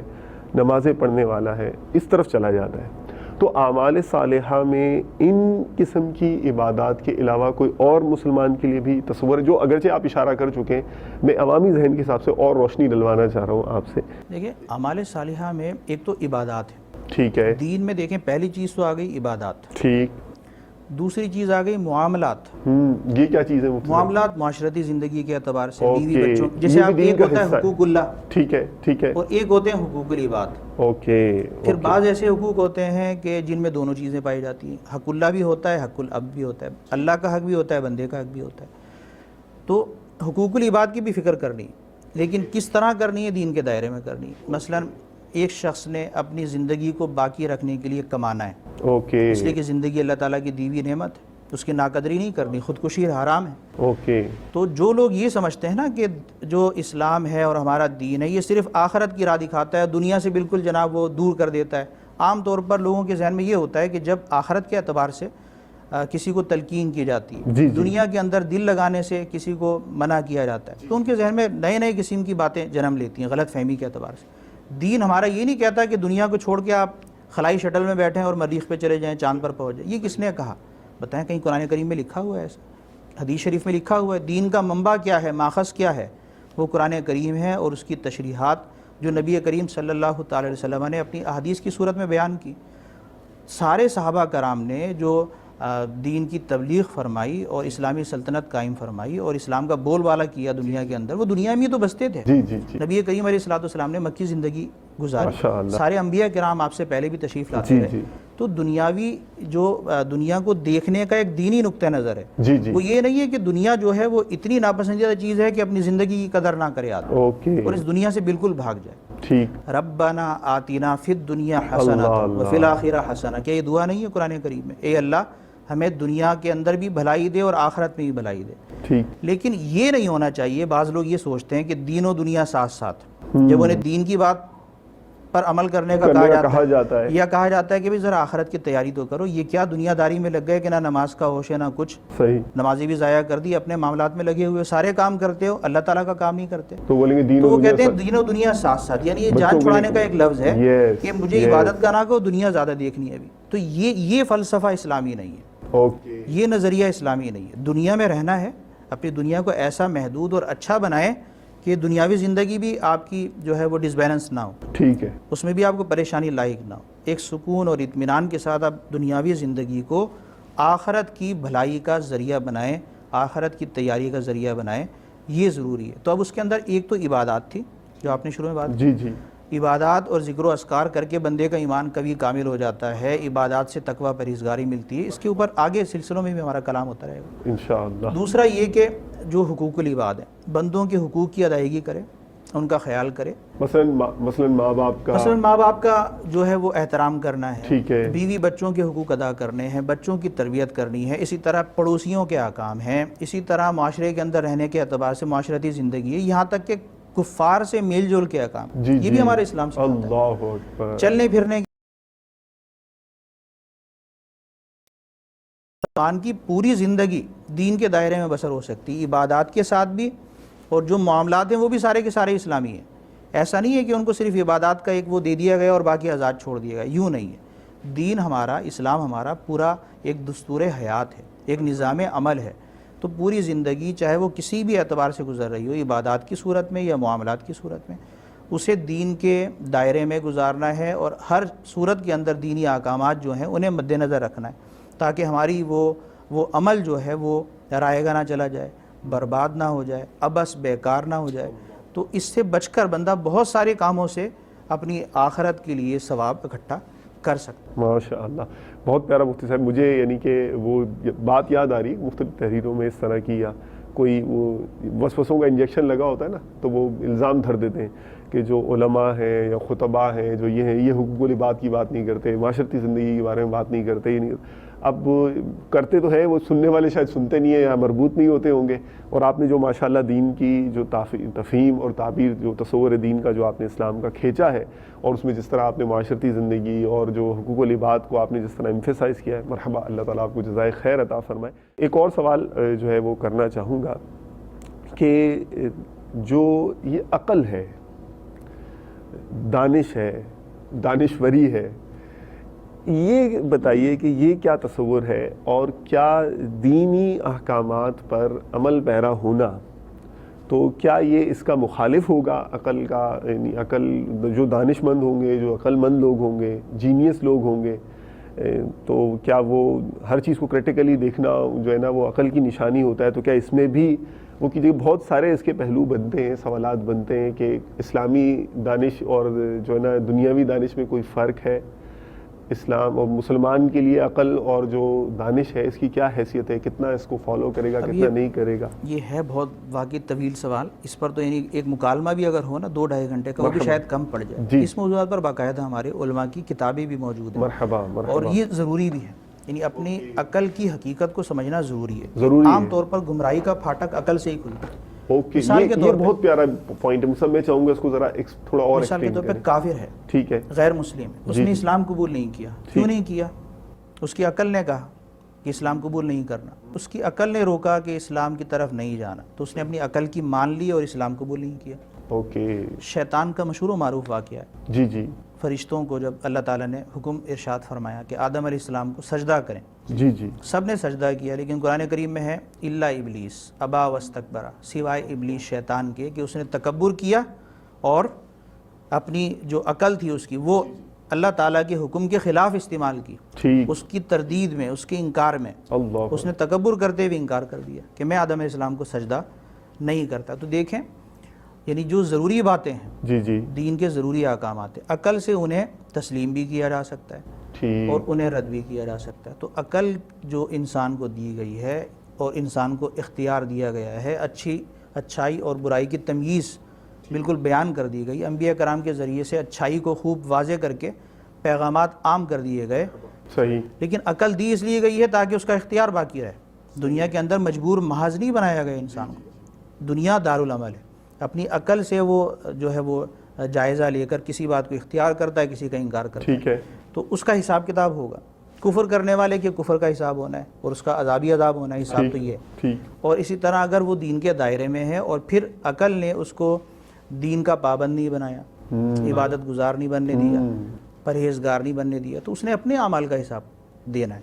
[SPEAKER 2] نمازیں پڑھنے والا ہے، اس طرف چلا جاتا ہے۔ تو اعمال صالحہ میں ان قسم کی عبادات کے علاوہ کوئی اور مسلمان کے لیے بھی تصور ہے، جو اگرچہ آپ اشارہ کر چکے ہیں، میں عوامی ذہن کے حساب سے اور روشنی ڈلوانا چاہ رہا ہوں آپ سے۔
[SPEAKER 3] دیکھیں اعمال صالحہ میں ایک تو عبادات ہے،
[SPEAKER 2] ٹھیک ہے،
[SPEAKER 3] دین میں دیکھیں پہلی چیز تو آ گئی عبادات،
[SPEAKER 2] ٹھیک،
[SPEAKER 3] دوسری چیز آ گئی معاملات۔
[SPEAKER 2] یہ کیا چیز ہے؟
[SPEAKER 3] معاملات معاشرتی زندگی کے اعتبار سے،
[SPEAKER 2] اوکے،
[SPEAKER 3] بیوی بچوں،
[SPEAKER 2] یہ
[SPEAKER 3] جیسے
[SPEAKER 2] بھی
[SPEAKER 3] آپ
[SPEAKER 2] دین
[SPEAKER 3] ایک
[SPEAKER 2] کا
[SPEAKER 3] ہوتا ہے
[SPEAKER 2] حصہ ہے۔
[SPEAKER 3] حقوق اللہ
[SPEAKER 2] ٹھیک ہے، ٹھیک ہے،
[SPEAKER 3] اور ایک ہوتے ہیں حقوق العباد۔
[SPEAKER 2] اوکے،
[SPEAKER 3] پھر بعض ایسے حقوق ہوتے ہیں کہ جن میں دونوں چیزیں پائی جاتی ہیں، حق اللہ بھی ہوتا ہے، حق الاب بھی ہوتا ہے، اللہ کا حق بھی ہوتا ہے، بندے کا حق بھی ہوتا ہے۔ تو حقوق العباد کی بھی فکر کرنی، لیکن کس طرح کرنی ہے؟ دین کے دائرے میں کرنی۔ مثلا ایک شخص نے اپنی زندگی کو باقی رکھنے کے لیے کمانا ہے،
[SPEAKER 2] اوکے،
[SPEAKER 3] اس لیے کہ زندگی اللہ تعالیٰ کی دی ہوئی نعمت ہے، اس کی ناقدری نہیں کرنی، خودکشی حرام ہے۔
[SPEAKER 2] اوکے،
[SPEAKER 3] تو جو لوگ یہ سمجھتے ہیں نا کہ جو اسلام ہے اور ہمارا دین ہے یہ صرف آخرت کی راہ دکھاتا ہے، دنیا سے بالکل جناب وہ دور کر دیتا ہے، عام طور پر لوگوں کے ذہن میں یہ ہوتا ہے کہ جب آخرت کے اعتبار سے کسی کو تلقین کی جاتی ہے،
[SPEAKER 2] جی جی،
[SPEAKER 3] دنیا کے اندر دل لگانے سے کسی کو منع کیا جاتا ہے، تو ان کے ذہن میں نئے نئے قسم کی باتیں جنم لیتی ہیں غلط فہمی کے اعتبار سے۔ دین ہمارا یہ نہیں کہتا کہ دنیا کو چھوڑ کے آپ خلائی شٹل میں بیٹھیں اور مریخ پہ چلے جائیں، چاند پر پہنچ جائیں۔ یہ کس نے کہا؟ بتائیں، کہیں قرآن کریم میں لکھا ہوا ہے ایسا؟ حدیث شریف میں لکھا ہوا ہے؟ دین کا منبع کیا ہے، ماخذ کیا ہے؟ وہ قرآن کریم ہے اور اس کی تشریحات جو نبی کریم صلی اللہ تعالی علیہ وسلم نے اپنی احادیث کی صورت میں بیان کی۔ سارے صحابہ کرام نے جو دین کی تبلیغ فرمائی اور اسلامی سلطنت قائم فرمائی اور اسلام کا بول بالا کیا دنیا کے اندر، وہ دنیا میں تو بستے تھے۔
[SPEAKER 2] جی جی جی،
[SPEAKER 3] نبی کریم علیہ الصلوۃ والسلام نے مکی زندگی گزاری،
[SPEAKER 2] ماشاء اللہ،
[SPEAKER 3] سارے انبیاء کرام آپ سے پہلے بھی تشریف لاتے
[SPEAKER 2] جی
[SPEAKER 3] رہے۔
[SPEAKER 2] جی
[SPEAKER 3] تو دنیاوی جو دنیا کو دیکھنے کا ایک دینی نقطہ نظر ہے،
[SPEAKER 2] جی جی،
[SPEAKER 3] وہ یہ نہیں ہے کہ دنیا جو ہے وہ اتنی ناپسندیدہ چیز ہے کہ اپنی زندگی کی قدر نہ کرے آدمی
[SPEAKER 2] اوکے،
[SPEAKER 3] اور اس دنیا سے بالکل بھاگ جائے۔
[SPEAKER 2] ٹھیک،
[SPEAKER 3] ربنا آتینا فی الدنیا حسنۃ
[SPEAKER 2] اللہ،
[SPEAKER 3] وفی الآخرہ حسنہ، کیا یہ دعا نہیں ہے قرآن کریم میں؟ اے اللہ ہمیں دنیا کے اندر بھی بھلائی دے اور آخرت میں بھی بھلائی دے۔
[SPEAKER 2] ٹھیک،
[SPEAKER 3] لیکن یہ نہیں ہونا چاہیے، بعض لوگ یہ سوچتے ہیں کہ دین و دنیا ساتھ ساتھ، جب انہیں دین کی بات پر عمل کرنے کا کہا جاتا ہے یا کہا جاتا ہے کہ بھئی ذرا آخرت کی تیاری تو کرو، یہ کیا دنیا داری میں لگ گئے کہ نہ نماز کا ہوش ہے نہ کچھ،
[SPEAKER 2] صحیح،
[SPEAKER 3] نمازی بھی ضائع کر دی، اپنے معاملات میں لگے ہوئے، سارے کام کرتے ہو، اللہ تعالیٰ کا کام نہیں کرتے۔
[SPEAKER 2] تو بولیں گے دین
[SPEAKER 3] تو
[SPEAKER 2] و
[SPEAKER 3] وہ
[SPEAKER 2] دنیا
[SPEAKER 3] کہتے ہیں دین و دنیا ساتھ ساتھ، یعنی یہ
[SPEAKER 2] بچوں
[SPEAKER 3] جان
[SPEAKER 2] کو
[SPEAKER 3] چھڑانے کا ایک لفظ ہے
[SPEAKER 2] Yes,
[SPEAKER 3] کہ مجھے عبادت کا نہ کہو، دنیا زیادہ دیکھنی ہے ابھی۔ تو یہ فلسفہ اسلامی نہیں ہے،
[SPEAKER 2] اوکے،
[SPEAKER 3] یہ نظریہ اسلامی نہیں ہے۔ دنیا میں رہنا ہے، اپنی دنیا کو ایسا محدود اور اچھا بنائیں کہ دنیاوی زندگی بھی آپ کی جو ہے وہ ڈس بیلنس نہ ہو،
[SPEAKER 2] ٹھیک ہے،
[SPEAKER 3] اس میں بھی آپ کو پریشانی لاحق نہ ہو، ایک سکون اور اطمینان کے ساتھ آپ دنیاوی زندگی کو آخرت کی بھلائی کا ذریعہ بنائیں، آخرت کی تیاری کا ذریعہ بنائیں، یہ ضروری ہے۔ تو اب اس کے اندر ایک تو عبادات تھی جو آپ نے شروع میں بات،
[SPEAKER 2] جی جی،
[SPEAKER 3] عبادات اور ذکر و اذکار کر کے بندے کا ایمان کبھی کامل ہو جاتا ہے، عبادات سے تقوی پرہیزگاری ملتی ہے، اس کے اوپر آگے سلسلوں میں بھی ہمارا کلام ہوتا رہے گا
[SPEAKER 2] انشاءاللہ۔
[SPEAKER 3] دوسرا یہ کہ جو حقوق العباد ہیں، بندوں کے حقوق کی ادائیگی کرے، ان کا خیال کرے،
[SPEAKER 2] مثلا ماں باپ کا
[SPEAKER 3] جو ہے وہ احترام کرنا ہے،
[SPEAKER 2] ٹھیک ہے،
[SPEAKER 3] بیوی بچوں کے حقوق ادا کرنے ہیں، بچوں کی تربیت کرنی ہے، اسی طرح پڑوسیوں کے احکام ہیں، اسی طرح معاشرے کے اندر رہنے کے اعتبار سے معاشرتی زندگی ہے، یہاں تک کہ کفار سے میل جول کے احکام، یہ بھی ہمارے اسلام سے
[SPEAKER 2] اللہ اکبر،
[SPEAKER 3] چلنے پھرنے انسان کی پوری زندگی دین کے دائرے میں بسر ہو سکتی، عبادات کے ساتھ بھی، اور جو معاملات ہیں وہ بھی سارے کے سارے اسلامی ہیں۔ ایسا نہیں ہے کہ ان کو صرف عبادات کا ایک وہ دے دیا گیا اور باقی آزاد چھوڑ دیا گیا، یوں نہیں ہے۔ دین ہمارا، اسلام ہمارا پورا ایک دستور حیات ہے، ایک نظام عمل ہے، تو پوری زندگی چاہے وہ کسی بھی اعتبار سے گزر رہی ہو، عبادات کی صورت میں یا معاملات کی صورت میں، اسے دین کے دائرے میں گزارنا ہے، اور ہر صورت کے اندر دینی احکامات جو ہیں انہیں مد نظر رکھنا ہے، تاکہ ہماری وہ عمل جو ہے وہ رائے گاہ نہ چلا جائے، برباد نہ ہو جائے، ابس بیکار نہ ہو جائے۔ تو اس سے بچ کر بندہ بہت سارے کاموں سے اپنی آخرت کے لیے ثواب اکٹھا کر سکتا ہے۔
[SPEAKER 2] ماشاءاللہ، بہت پیارا مفتی صاحب۔ مجھے یعنی کہ وہ بات یاد آ رہی، مختلف تحریروں میں اس طرح کی، یا کوئی وہ وسوسوں کا انجیکشن لگا ہوتا ہے نا، تو وہ الزام دھر دیتے ہیں کہ جو علماء ہیں یا خطباء ہیں جو یہ ہیں، یہ حقوق العباد کی بات نہیں کرتے، معاشرتی زندگی کے بارے میں بات نہیں کرتے، یہ نہیں کرتے۔ اب کرتے تو ہے، وہ سننے والے شاید سنتے نہیں ہیں یا مربوط نہیں ہوتے ہوں گے، اور آپ نے جو ماشاءاللہ دین کی جو تفہیم اور تعبیر، جو تصور دین کا جو آپ نے اسلام کا کھینچا ہے، اور اس میں جس طرح آپ نے معاشرتی زندگی اور جو حقوق العباد کو آپ نے جس طرح ایمفیسائز کیا ہے، مرحبا، اللہ تعالیٰ آپ کو جزائے خیر عطا فرمائے۔ ایک اور سوال جو ہے وہ کرنا چاہوں گا کہ جو یہ عقل ہے، دانش ہے، دانشوری ہے، یہ بتائیے کہ یہ کیا تصور ہے، اور کیا دینی احکامات پر عمل پیرا ہونا، تو کیا یہ اس کا مخالف ہوگا عقل کا؟ یعنی عقل، جو دانش مند ہوں گے، جو عقل مند لوگ ہوں گے، جینیس لوگ ہوں گے، تو کیا وہ ہر چیز کو کریٹیکلی دیکھنا جو ہے نا وہ عقل کی نشانی ہوتا ہے؟ تو کیا اس میں بھی وہ کیجیے، بہت سارے اس کے پہلو بنتے ہیں، سوالات بنتے ہیں کہ اسلامی دانش اور جو ہے نا دنیاوی دانش میں کوئی فرق ہے؟ اسلام اور مسلمان کے لیے عقل اور جو دانش ہے اس کی کیا حیثیت ہے؟ کتنا اس کو فالو کرے گا، کتنا نہیں کرے گا؟
[SPEAKER 3] یہ ہے بہت واقعی طویل سوال، اس پر تو یعنی ایک مکالمہ بھی اگر ہو نا 2-2.5 گھنٹے کا، وہ بھی شاید کم پڑ جائے۔ اس موضوعات پر باقاعدہ ہمارے علماء کی کتابیں بھی موجود ہیں،
[SPEAKER 2] مرحبا،
[SPEAKER 3] اور یہ ضروری بھی ہے، یعنی اپنی عقل کی حقیقت کو سمجھنا ضروری ہے۔ عام طور پر گمراہی کا پھاٹک عقل سے ہی کھلتا ہے۔
[SPEAKER 2] اوکے، یہ بہت پیارا پوائنٹ ہے، میں چاہوں گا اس کو ذرا تھوڑا اور
[SPEAKER 3] مثال کے طور پہ کافر ہے،
[SPEAKER 2] ٹھیک ہے،
[SPEAKER 3] غیر مسلم ہے، اس نے اسلام قبول نہیں کیا، کیوں نہیں کیا؟ اس کی عقل نے کہا کہ اسلام قبول نہیں کرنا، اس کی عقل نے روکا کہ اسلام کی طرف نہیں جانا، تو اس نے اپنی عقل کی مان لی اور اسلام قبول نہیں کیا۔
[SPEAKER 2] اوکے،
[SPEAKER 3] شیطان کا مشہور و معروف واقعہ ہے،
[SPEAKER 2] جی جی،
[SPEAKER 3] فرشتوں کو جب اللہ تعالیٰ نے حکم ارشاد فرمایا کہ آدم علیہ السلام کو سجدہ کریں،
[SPEAKER 2] جی جی،
[SPEAKER 3] سب نے سجدہ کیا، لیکن قرآن کریم میں ہے الا ابلیس ابا واستکبر، سوائے ابلیس شیطان کے کہ اس نے تکبر کیا اور اپنی جو عقل تھی اس کی وہ اللہ تعالیٰ کے حکم کے خلاف استعمال کی،
[SPEAKER 2] ٹھیک،
[SPEAKER 3] اس کی تردید میں، اس کے انکار میں،
[SPEAKER 2] اللہ،
[SPEAKER 3] اس نے تکبر کرتے ہوئے انکار کر دیا کہ میں آدم علیہ السلام کو سجدہ نہیں کرتا۔ تو دیکھیں یعنی جو ضروری باتیں ہیں،
[SPEAKER 2] جی جی،
[SPEAKER 3] دین کے ضروری احکامات ہیں، عقل سے انہیں تسلیم بھی کیا جا سکتا ہے
[SPEAKER 2] ٹھیک،
[SPEAKER 3] اور انہیں رد بھی کیا جا سکتا ہے۔ تو عقل جو انسان کو دی گئی ہے اور انسان کو اختیار دیا گیا ہے، اچھائی اور برائی کی تمییز بالکل بیان کر دی گئی، انبیاء کرام کے ذریعے سے اچھائی کو خوب واضح کر کے پیغامات عام کر دیے گئے،
[SPEAKER 2] صحیح،
[SPEAKER 3] لیکن عقل دی اس لیے گئی ہے تاکہ اس کا اختیار باقی رہے۔ دنیا کے اندر مجبور محض نہیں بنایا گیا انسان کو، دنیا دارالعمل ہے، اپنی عقل سے وہ جو ہے وہ جائزہ لے کر کسی بات کو اختیار کرتا ہے، کسی کا انکار کرتا ہے،
[SPEAKER 2] ٹھیک ہے،
[SPEAKER 3] تو اس کا حساب کتاب ہوگا۔ کفر کرنے والے کے کفر کا حساب ہونا ہے اور اس کا عذابی عذاب ہونا ہے، حساب تو یہ ہے۔
[SPEAKER 2] ٹھیک،
[SPEAKER 3] اور اسی طرح اگر وہ دین کے دائرے میں ہے اور پھر عقل نے اس کو دین کا پابند نہیں بنایا، عبادت گزار نہیں بننے دیا، پرہیزگار نہیں بننے دیا، تو اس نے اپنے اعمال کا حساب دینا ہے۔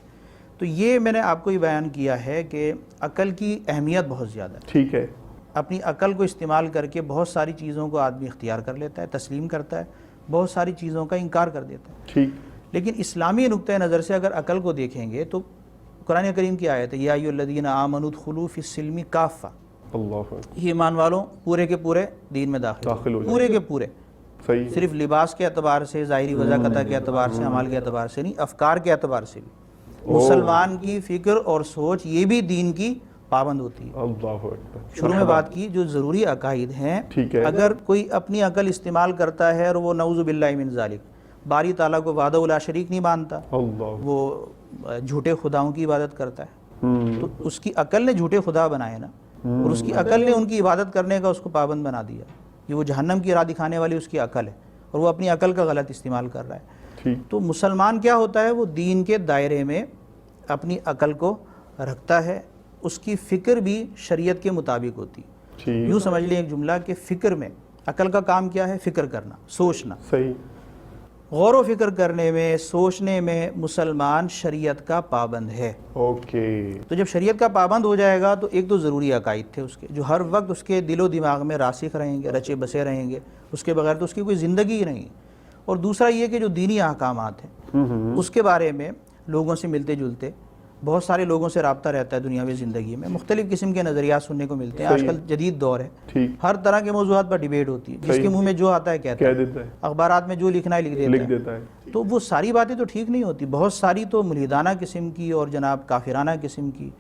[SPEAKER 3] تو یہ میں نے آپ کو یہ بیان کیا ہے کہ عقل کی اہمیت بہت زیادہ ہے۔
[SPEAKER 2] ٹھیک ہے،
[SPEAKER 3] اپنی عقل کو استعمال کر کے بہت ساری چیزوں کو آدمی اختیار کر لیتا ہے، تسلیم کرتا ہے، بہت ساری چیزوں کا انکار کر دیتا ہے۔
[SPEAKER 2] ٹھیک،
[SPEAKER 3] لیکن اسلامی نقطہ نظر سے اگر عقل کو دیکھیں گے تو قرآن کریم کی آیت ہے یا ایھا الذین آمنوا ادخلوا فی السلم کافہ،
[SPEAKER 2] اللہ،
[SPEAKER 3] یہ ایمان والوں پورے کے پورے دین میں داخل ہو، پورے کے پورے،
[SPEAKER 2] صحیح،
[SPEAKER 3] صرف لباس کے اعتبار سے، ظاہری وضاحت کے اعتبار سے، اعمال کے اعتبار سے نہیں، افکار کے اعتبار سے بھی مسلمان کی فکر اور سوچ یہ بھی دین کی پابند ہوتی ہے۔
[SPEAKER 2] اللہ اکبر۔
[SPEAKER 3] شروع میں بات کی جو ضروری عقائد ہیں،
[SPEAKER 2] ٹھیک ہے،
[SPEAKER 3] اگر کوئی اپنی عقل استعمال کرتا ہے اور وہ نعوذ باللہ من ذالک باری تعالیٰ کو وحدہ لا شریک نہیں مانتا،
[SPEAKER 2] اللہ،
[SPEAKER 3] وہ جھوٹے خداؤں کی عبادت کرتا ہے، تو اس کی عقل نے جھوٹے خدا بنائے نا، اور اس کی عقل نے ان کی عبادت کرنے کا اس کو پابند بنا دیا، یہ وہ جہنم کی راہ دکھانے والی اس کی عقل ہے، اور وہ اپنی عقل کا غلط استعمال کر رہا ہے۔
[SPEAKER 2] ٹھیک،
[SPEAKER 3] تو مسلمان کیا ہوتا ہے، وہ دین کے دائرے میں اپنی عقل کو رکھتا ہے، اس کی فکر بھی شریعت کے مطابق ہوتی ہے۔
[SPEAKER 2] ٹھیک،
[SPEAKER 3] یوں سمجھ لیں ایک جملہ کہ فکر میں عقل کا کام کیا ہے، فکر کرنا، سوچنا،
[SPEAKER 2] صحیح،
[SPEAKER 3] غور و فکر کرنے میں، سوچنے میں مسلمان شریعت کا پابند ہے۔
[SPEAKER 2] اوکے،
[SPEAKER 3] تو جب شریعت کا پابند ہو جائے گا تو ایک تو ضروری عقائد تھے اس کے جو ہر وقت اس کے دل و دماغ میں راسخ رہیں گے، رچے بسے رہیں گے، اس کے بغیر تو اس کی کوئی زندگی ہی نہیں۔ اور دوسرا یہ کہ جو دینی احکامات ہیں اس کے بارے میں لوگوں سے ملتے جلتے، بہت سارے لوگوں سے رابطہ رہتا ہے دنیاوی زندگی میں، مختلف قسم کے نظریات سننے کو ملتے ہیں، آج کل جدید دور ہے،
[SPEAKER 2] ٹھیک،
[SPEAKER 3] ہر طرح کے موضوعات پر ڈیبیٹ ہوتی ہے، جس کے منہ میں جو آتا ہے کہتا
[SPEAKER 2] کہہ
[SPEAKER 3] ہے،
[SPEAKER 2] دیتا ہے،
[SPEAKER 3] اخبارات میں جو لکھنا ہے لکھ
[SPEAKER 2] لکھ
[SPEAKER 3] دیتا ہے۔
[SPEAKER 2] دیتا ہے،
[SPEAKER 3] تو وہ ساری باتیں تو ٹھیک نہیں ہوتی، بہت ساری تو ملحدانہ قسم کی اور جناب کافرانہ قسم کی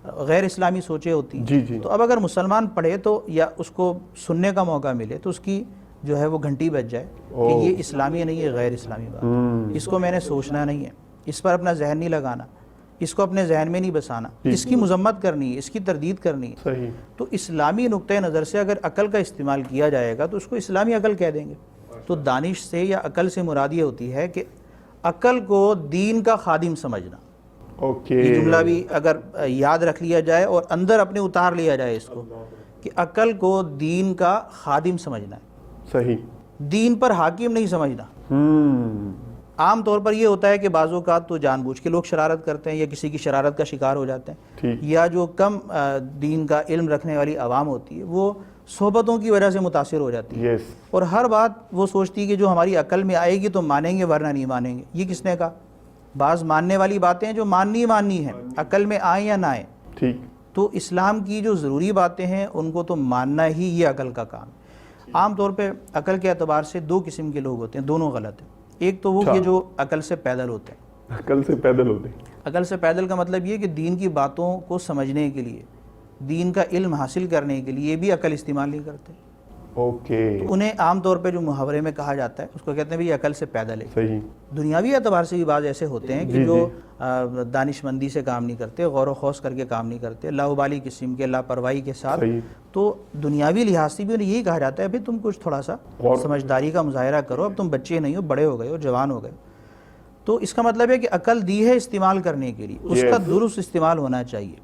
[SPEAKER 3] غیر اسلامی سوچیں ہوتی ہیں۔
[SPEAKER 2] جی جی،
[SPEAKER 3] تو اب اگر مسلمان پڑھے تو یا اس کو سننے کا موقع ملے تو اس کی جو ہے وہ گھنٹی بج جائے کہ یہ اسلامی نہیں ہے، غیر اسلامی بات ہے، اس کو میں نے سوچنا نہیں ہے، اس پر اپنا ذہن نہیں لگانا، اس کو اپنے ذہن میں نہیں بسانا، اس کی مذمت کرنی ہے، اس کی تردید کرنی ہے۔
[SPEAKER 2] صحیح،
[SPEAKER 3] تو اسلامی نقطۂ نظر سے اگر عقل کا استعمال کیا جائے گا تو اس کو اسلامی عقل کہہ دیں گے۔ تو دانش سے یا عقل سے مراد یہ ہوتی ہے کہ عقل کو دین کا خادم سمجھنا۔
[SPEAKER 2] اوکے،
[SPEAKER 3] یہ جملہ بھی اگر یاد رکھ لیا جائے اور اندر اپنے اتار لیا جائے اس کو، کہ عقل کو دین کا خادم سمجھنا ہے،
[SPEAKER 2] صحیح،
[SPEAKER 3] دین پر حاکم نہیں سمجھنا۔ عام طور پر یہ ہوتا ہے کہ بعض اوقات تو جان بوجھ کے لوگ شرارت کرتے ہیں یا کسی کی شرارت کا شکار ہو جاتے ہیں،
[SPEAKER 2] ٹھیک،
[SPEAKER 3] یا جو کم دین کا علم رکھنے والی عوام ہوتی ہے وہ صحبتوں کی وجہ سے متاثر ہو جاتی ہے،
[SPEAKER 2] یس،
[SPEAKER 3] اور ہر بات وہ سوچتی ہے کہ جو ہماری عقل میں آئے گی تو مانیں گے ورنہ نہیں مانیں گے۔ یہ کس نے کہا؟ بعض ماننے والی باتیں جو ماننی ہیں عقل میں آئیں یا نہ آئیں،
[SPEAKER 2] ٹھیک،
[SPEAKER 3] تو اسلام کی جو ضروری باتیں ہیں ان کو تو ماننا ہی یہ عقل کا کام ہے۔ عام طور پہ عقل کے اعتبار سے دو قسم کے لوگ ہوتے ہیں، دونوں غلط ہیں۔ ایک تو وہ کہ جو عقل سے پیدل ہوتے ہیں۔
[SPEAKER 2] عقل سے پیدل ہوتے،
[SPEAKER 3] عقل سے پیدل کا مطلب یہ کہ دین کی باتوں کو سمجھنے کے لیے، دین کا علم حاصل کرنے کے لیے بھی عقل استعمال نہیں کرتے،
[SPEAKER 2] اوکے،
[SPEAKER 3] انہیں عام طور پہ جو محاورے میں کہا جاتا ہے اس کو کہتے ہیں بھی عقل سے پیدل ہے۔
[SPEAKER 2] صحیح،
[SPEAKER 3] دنیاوی اعتبار سے بھی بعض ایسے ہوتے ہیں کہ جو دانش مندی سے کام نہیں کرتے، غور و خوض کر کے کام نہیں کرتے، لاؤبالی قسم کے، لاپرواہی کے ساتھ،
[SPEAKER 2] صحیح،
[SPEAKER 3] تو دنیاوی لحاظ سے بھی انہیں یہی کہا جاتا ہے بھئی تم کچھ تھوڑا سا سمجھداری کا مظاہرہ کرو، اب تم بچے نہیں ہو، بڑے ہو گئے ہو، جوان ہو گئے۔ تو اس کا مطلب ہے کہ عقل دی ہے استعمال کرنے کے لیے، اس کا درست استعمال ہونا چاہیے،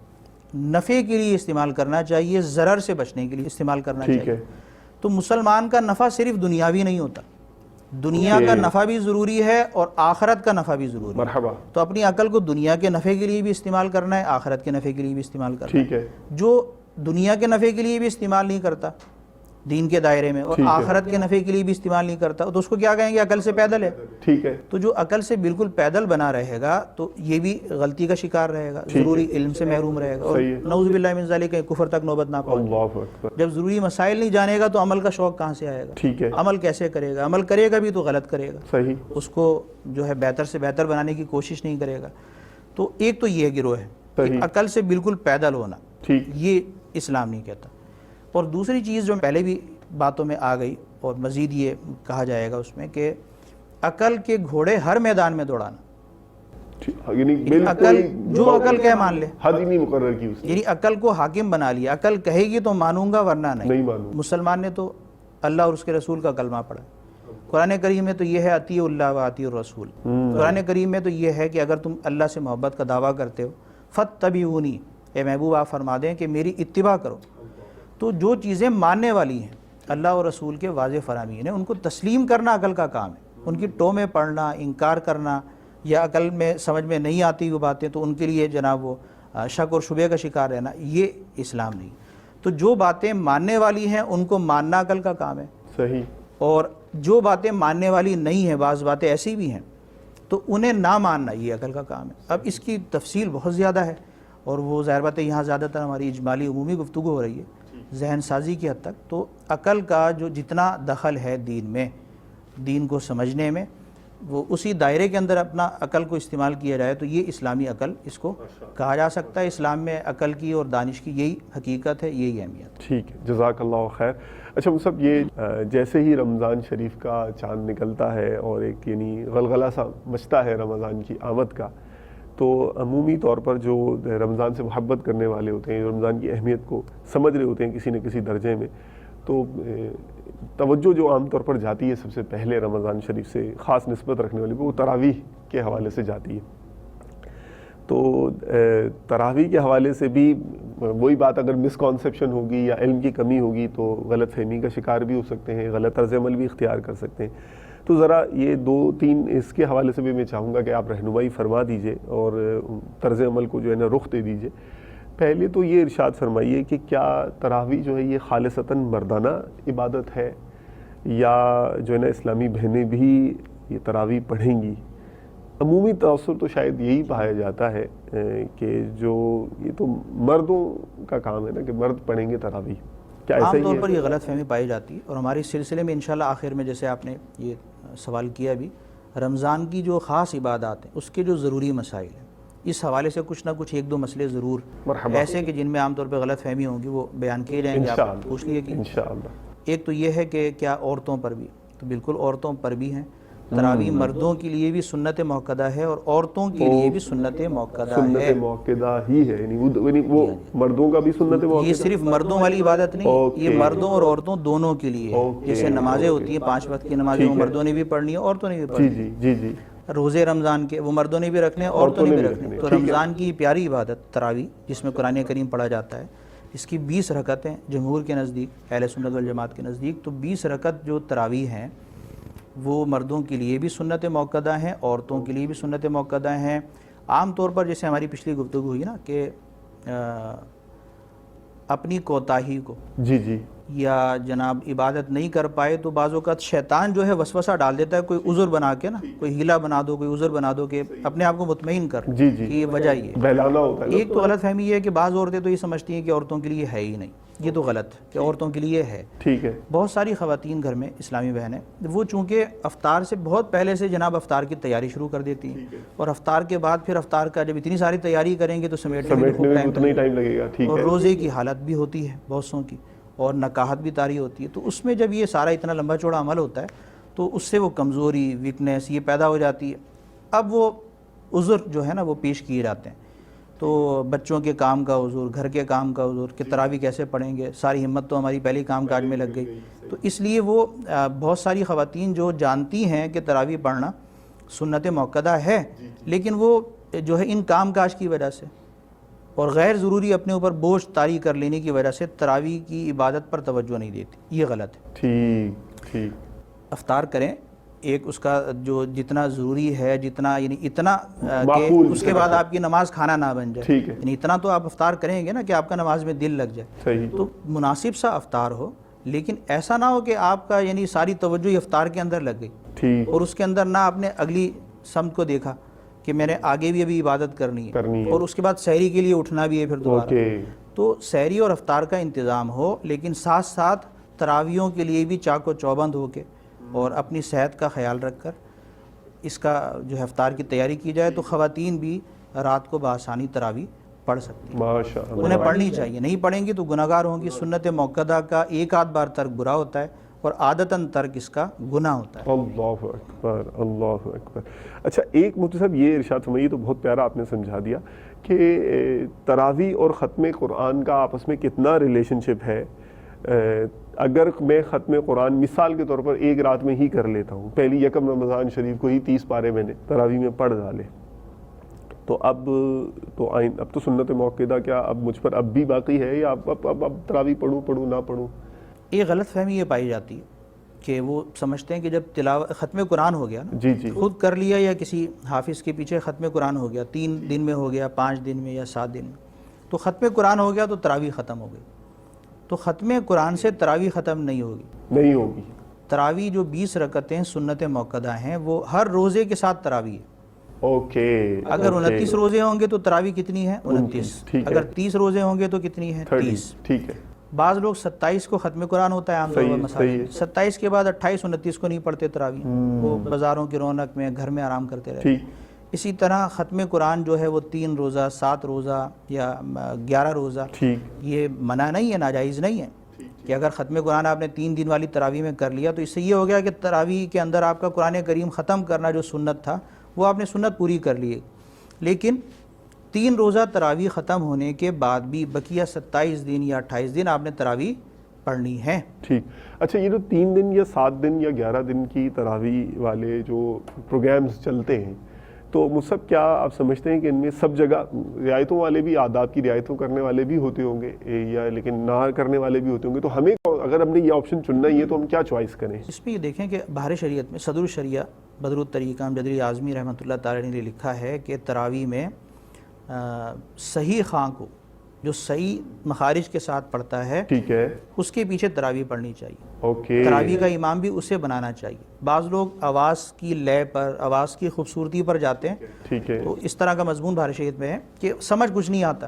[SPEAKER 3] نفع کے لیے استعمال کرنا چاہیے، ضرر سے بچنے کے لیے استعمال کرنا
[SPEAKER 2] ٹھیک
[SPEAKER 3] چاہیے۔
[SPEAKER 2] ہے،
[SPEAKER 3] تو مسلمان کا نفع صرف دنیاوی نہیں ہوتا، دنیا کا نفع بھی ضروری ہے اور آخرت کا نفع بھی ضروری ہے۔
[SPEAKER 2] مرحبا،
[SPEAKER 3] تو اپنی عقل کو دنیا کے نفع کے لیے بھی استعمال کرنا ہے، آخرت کے نفع کے لیے بھی استعمال کرنا ہے۔
[SPEAKER 2] ٹھیک ہے،
[SPEAKER 3] جو دنیا کے نفع کے لیے بھی استعمال نہیں کرتا دین کے دائرے میں اور آخرت کے نفع کے لیے بھی استعمال نہیں کرتا تو اس کو کیا کہیں گے؟ عقل سے پیدل ہے۔
[SPEAKER 2] ٹھیک ہے،
[SPEAKER 3] تو جو عقل سے بالکل پیدل بنا رہے گا تو یہ بھی غلطی کا شکار رہے گا، ضروری علم سے محروم رہے گا، اور نعوذ باللہ من ذالک کفر تک نوبت نہ پہنچے۔
[SPEAKER 2] اللہ اکبر،
[SPEAKER 3] جب ضروری مسائل نہیں جانے گا تو عمل کا شوق کہاں سے آئے گا؟
[SPEAKER 2] ٹھیک ہے،
[SPEAKER 3] عمل کیسے کرے گا؟ عمل کرے گا بھی تو غلط کرے گا،
[SPEAKER 2] صحیح،
[SPEAKER 3] اس کو جو ہے بہتر سے بہتر بنانے کی کوشش نہیں کرے گا۔ تو ایک تو یہ گروہ ہے کہ عقل سے بالکل پیدل ہونا،
[SPEAKER 2] ٹھیک،
[SPEAKER 3] یہ اسلام نہیں کہتا۔ اور دوسری چیز جو پہلے بھی باتوں میں آ گئی اور مزید یہ کہا جائے گا اس میں کہ عقل کے گھوڑے ہر میدان میں دوڑانا،
[SPEAKER 2] یعنی
[SPEAKER 3] عقل جو عقل کہے مان لے،
[SPEAKER 2] حد ہی نہیں مقرر کی اس نے،
[SPEAKER 3] یعنی عقل کو حاکم بنا لیا، عقل کہے گی تو مانوں گا ورنہ نہیں۔
[SPEAKER 2] نہیں مانوں،
[SPEAKER 3] مسلمان نے تو اللہ اور اس کے رسول کا کلمہ پڑھا، قرآن کریم میں تو یہ ہے اطیعوا اللہ و اطیعوا الرسول، قرآن کریم میں تو یہ ہے کہ اگر تم اللہ سے محبت کا دعویٰ کرتے ہو فاتبعونی، اے محبوب آپ فرما دیں کہ میری اتباع کرو۔ تو جو چیزیں ماننے والی ہیں اللہ اور رسول کے واضح فرامین ہیں ان کو تسلیم کرنا عقل کا کام ہے، ان کی ٹو میں پڑھنا، انکار کرنا یا عقل میں سمجھ میں نہیں آتی وہ باتیں تو ان کے لیے جناب وہ شک اور شبہ کا شکار رہنا، یہ اسلام نہیں۔ تو جو باتیں ماننے والی ہیں ان کو ماننا عقل کا کام ہے،
[SPEAKER 2] صحیح،
[SPEAKER 3] اور جو باتیں ماننے والی نہیں ہیں، بعض باتیں ایسی بھی ہیں تو انہیں نہ ماننا یہ عقل کا کام ہے۔ اب اس کی تفصیل بہت زیادہ ہے اور وہ ظاہر بات ہے یہاں زیادہ تر ہماری اجمالی عمومی گفتگو ہو رہی ہے ذہن سازی کی حد تک۔ تو عقل کا جو جتنا دخل ہے دین میں دین کو سمجھنے میں، وہ اسی دائرے کے اندر اپنا عقل کو استعمال کیا جائے تو یہ اسلامی عقل اس کو کہا جا سکتا ہے۔ اسلام میں عقل کی اور دانش کی یہی حقیقت ہے، یہی اہمیت۔
[SPEAKER 2] ٹھیک ہے، جزاک اللہ خیر۔ اچھا مصعب، یہ جیسے ہی رمضان شریف کا چاند نکلتا ہے اور ایک یعنی غلغلہ سا مچتا ہے رمضان کی آمد کا، تو عمومی طور پر جو رمضان سے محبت کرنے والے ہوتے ہیں، رمضان کی اہمیت کو سمجھ رہے ہوتے ہیں کسی نہ کسی درجے میں، تو توجہ جو عام طور پر جاتی ہے سب سے پہلے رمضان شریف سے خاص نسبت رکھنے والی وہ تراویح کے حوالے سے جاتی ہے۔ تو تراویح کے حوالے سے بھی وہی بات، اگر مسکانسیپشن ہوگی یا علم کی کمی ہوگی تو غلط فہمی کا شکار بھی ہو سکتے ہیں، غلط طرز عمل بھی اختیار کر سکتے ہیں۔ تو ذرا یہ 2-3 اس کے حوالے سے بھی میں چاہوں گا کہ آپ رہنمائی فرما دیجئے اور طرز عمل کو جو ہے نا رخ دے دیجئے۔ پہلے تو یہ ارشاد فرمائیے کہ کیا تراویح جو ہے یہ خالصتاً مردانہ عبادت ہے، یا جو ہے نا اسلامی بہنیں بھی یہ تراویح پڑھیں گی؟ عمومی تاثر تو شاید یہی پایا جاتا ہے کہ جو یہ تو مردوں کا کام ہے نا کہ مرد پڑھیں گے تراویح، کیا ایسا ہی ہے؟
[SPEAKER 3] عام طور پر یہ غلط فہمی پائی جاتی ہے، اور ہمارے سلسلے میں انشاءاللہ آخر میں جیسے آپ نے یہ سوال کیا بھی، رمضان کی جو خاص عبادات ہیں اس کے جو ضروری مسائل ہیں، اس حوالے سے کچھ نہ کچھ 1-2 مسئلے ضرور ایسے کہ جن میں عام طور پہ غلط فہمی ہوں گی وہ بیان کیے جائیں گے، آپ پوچھ لیے کہ
[SPEAKER 2] انشاءاللہ۔
[SPEAKER 3] ایک تو یہ ہے کہ کیا عورتوں پر بھی؟ تو بالکل عورتوں پر بھی ہیں تراویح، مردوں کے لیے بھی سنت موقدہ ہے اور عورتوں کے لیے بھی سنت موقدہ ہے۔
[SPEAKER 2] سنت موقدہ ہی ہے، یعنی وہ مردوں کا بھی سنت موقدہ؟
[SPEAKER 3] یہ صرف مردوں والی عبادت نہیں، یہ مردوں اور عورتوں دونوں کے لیے ہے۔ جیسے نمازیں ہوتی ہیں 5 وقت کی نمازیں، وہ مردوں نے بھی پڑھنی ہے، عورتوں نے بھی پڑھنی ہے۔
[SPEAKER 2] جی جی۔
[SPEAKER 3] روزے رمضان کے وہ مردوں نے بھی رکھنے ہیں، عورتوں نے بھی رکھنے ہیں۔ تو رمضان کی پیاری عبادت تراویح، جس میں قرآن کریم پڑھا جاتا ہے، اس کی 20 رکعتیں جمہور کے نزدیک، اہل سنت والجماعت کے نزدیک، تو 20 رکعت جو تراویح ہیں وہ مردوں کے لیے بھی سنت موقدہ ہیں، عورتوں کے لیے بھی سنت موقدہ ہیں۔ عام طور پر جیسے ہماری پچھلی گفتگو ہوئی نا کہ اپنی کوتاہی کو
[SPEAKER 2] جی
[SPEAKER 3] یا جناب عبادت نہیں کر پائے تو بعض اوقات شیطان جو ہے وسوسہ ڈال دیتا ہے، کوئی عذر بنا کے نا، کوئی ہیلا بنا دو، کوئی عذر بنا دو کہ اپنے آپ کو مطمئن کر کہ یہ وجہ ہی ہے،
[SPEAKER 2] بہلانا ہوتا ہے۔
[SPEAKER 3] ایک تو غلط فہمی یہ ہے کہ بعض عورتیں تو یہ سمجھتی ہیں کہ عورتوں کے لیے ہے ہی نہیں، یہ تو غلط ہے کہ عورتوں کے لیے ہے۔
[SPEAKER 2] ٹھیک ہے۔
[SPEAKER 3] بہت ساری خواتین گھر میں اسلامی بہنیں وہ چونکہ افطار سے بہت پہلے سے جناب افطار کی تیاری شروع کر دیتی ہیں، اور افطار کے بعد پھر افطار کا جب اتنی ساری تیاری کریں گے تو سمیٹنے میں
[SPEAKER 2] اتنا ہی ٹائم لگے گا۔ ٹھیک ہے۔
[SPEAKER 3] اور روزے کی حالت بھی ہوتی ہے بہت سو کی، اور نکاحت بھی طاری ہوتی ہے، تو اس میں جب یہ سارا اتنا لمبا چوڑا عمل ہوتا ہے تو اس سے وہ کمزوری، ویکنیس یہ پیدا ہو جاتی ہے۔ اب وہ عذر جو ہے نا وہ پیش کیے جاتے ہیں، تو بچوں کے کام کا عذر، گھر کے کام کا عذر کہ تراویح کیسے پڑھیں گے، ساری ہمت تو ہماری پہلے کام کاج میں لگ گئی۔ تو اس لیے وہ بہت ساری خواتین جو جانتی ہیں کہ تراویح پڑھنا سنت موقدہ ہے، لیکن وہ جو ہے ان کام کاج کی وجہ سے اور غیر ضروری اپنے اوپر بوجھ طاری کر لینے کی وجہ سے تراویح کی عبادت پر توجہ نہیں دیتی، یہ غلط ہے۔
[SPEAKER 2] ٹھیک۔
[SPEAKER 3] افطار کریں، ایک اس کا جو جتنا ضروری ہے، جتنا یعنی اتنا کہ اس کے بعد آپ کی نماز کھانا نہ بن جائے، یعنی اتنا تو آپ افطار کریں گے نا کہ آپ کا نماز میں دل لگ جائے، تو مناسب سا افطار ہو، لیکن ایسا نہ ہو کہ آپ کا یعنی ساری توجہ افطار کے اندر لگ گئی اور اس کے اندر نہ آپ نے اگلی سمت کو دیکھا کہ میں نے آگے بھی ابھی عبادت کرنی ہے، اور اس کے بعد سحری کے لیے اٹھنا بھی ہے پھر دوبارہ۔ تو سحری اور افطار کا انتظام ہو، لیکن ساتھ ساتھ تراویحوں کے لیے بھی چاق و چوبند ہو کے اور اپنی صحت کا خیال رکھ کر اس کا جو ہے افطار کی تیاری کی جائے، تو خواتین بھی رات کو بآسانی تراویح پڑھ سکتی ہیں،
[SPEAKER 2] ماشاءاللہ،
[SPEAKER 3] انہیں پڑھنی چاہیے۔ نہیں پڑھیں گی تو گناہگار ہوں گی۔ سنت موقدہ کا ایک آدھ بار ترک برا ہوتا ہے اور عادتاً ترک اس کا گناہ ہوتا ہے۔
[SPEAKER 2] اللہ اکبر، اللہ اکبر۔ اچھا، ایک مفتی صاحب یہ ارشاد فرمائیے، تو بہت پیارا آپ نے سمجھا دیا کہ تراویح اور ختم قرآن کا آپس میں کتنا ریلیشن شپ ہے۔ اگر میں ختم قرآن مثال کے طور پر ایک رات میں ہی کر لیتا ہوں، پہلی یکم رمضان شریف کو ہی 30 پارے میں نے تراویح میں پڑھ ڈالے، تو اب تو سنت موقدہ کیا اب مجھ پر اب بھی باقی ہے، یا اب تراویح پڑھوں نہ پڑھوں؟
[SPEAKER 3] یہ غلط فہمی یہ پائی جاتی ہے کہ وہ سمجھتے ہیں کہ جب ختم قرآن ہو گیا نا، خود کر لیا یا کسی حافظ کے پیچھے ختم قرآن ہو گیا، 3 دن میں ہو گیا، 5 دن میں یا 7 دن میں، تو ختم قرآن ہو گیا تو تراویح ختم ہو گئی۔ تو ختم قرآن سے تراویح ختم نہیں ہوگی۔ تراویح جو 20 رکعتیں سنت موقدہ ہیں وہ ہر روزے کے ساتھ تراویح ہے۔ اگر 29 روزے ہوں گے تو تراویح کتنی ہے؟ 29۔ اگر 30 روزے ہوں گے تو کتنی ہے؟ 30۔
[SPEAKER 2] ٹھیک ہے۔
[SPEAKER 3] بعض لوگ 27 کو ختم قرآن ہوتا ہے عام طور پر مساجد، 27 کے بعد 28 29 کو نہیں پڑھتے تراویح، وہ بازاروں کی رونق میں گھر میں آرام کرتے رہتے ہیں۔ اسی طرح ختم قرآن جو ہے وہ 3 روزہ 7 روزہ یا 11 روزہ، یہ منع نہیں ہے، ناجائز نہیں ہے کہ اگر ختم قرآن آپ نے 3 دن والی تراویح میں کر لیا تو اس سے یہ ہو گیا کہ تراویح کے اندر آپ کا قرآن کریم ختم کرنا جو سنت تھا وہ آپ نے سنت پوری کر لی۔ لیکن 3 روزہ تراویح ختم ہونے کے بعد بھی بقیہ 27 دن یا 28 دن آپ نے تراویح پڑھنی ہے۔
[SPEAKER 2] ٹھیک، اچھا یہ جو 3 دن یا 7 دن یا 11 دن کی تراویح والے جو پروگرامز چلتے ہیں تو مصعب کیا آپ سمجھتے ہیں کہ ان میں سب جگہ رعایتوں والے بھی، آداب کی رعایتوں کرنے والے بھی ہوتے ہوں گے یا لیکن نہ کرنے والے بھی ہوتے ہوں گے، تو ہمیں اگر ہم نے یہ آپشن چننا ہی ہے تو ہم کیا چوائس کریں؟
[SPEAKER 3] اس پہ یہ دیکھیں کہ بہار شریعت میں صدر الشریعہ بدر الطریقہ امجد علی اعظمی رحمۃ اللہ تعالی نے لکھا ہے کہ تراویح میں صحیح خواں کو جو صحیح مخارج کے ساتھ پڑھتا ہے
[SPEAKER 2] ٹھیک ہے
[SPEAKER 3] اس کے پیچھے تراویح پڑھنی چاہیے،
[SPEAKER 2] اوکے،
[SPEAKER 3] تراویح کا امام بھی اسے بنانا چاہیے۔ بعض لوگ آواز کی لے پر، آواز کی خوبصورتی پر جاتے ہیں،
[SPEAKER 2] ٹھیک ہے،
[SPEAKER 3] تو اس طرح کا مضمون بہار شریعت میں ہے کہ سمجھ کچھ نہیں آتا،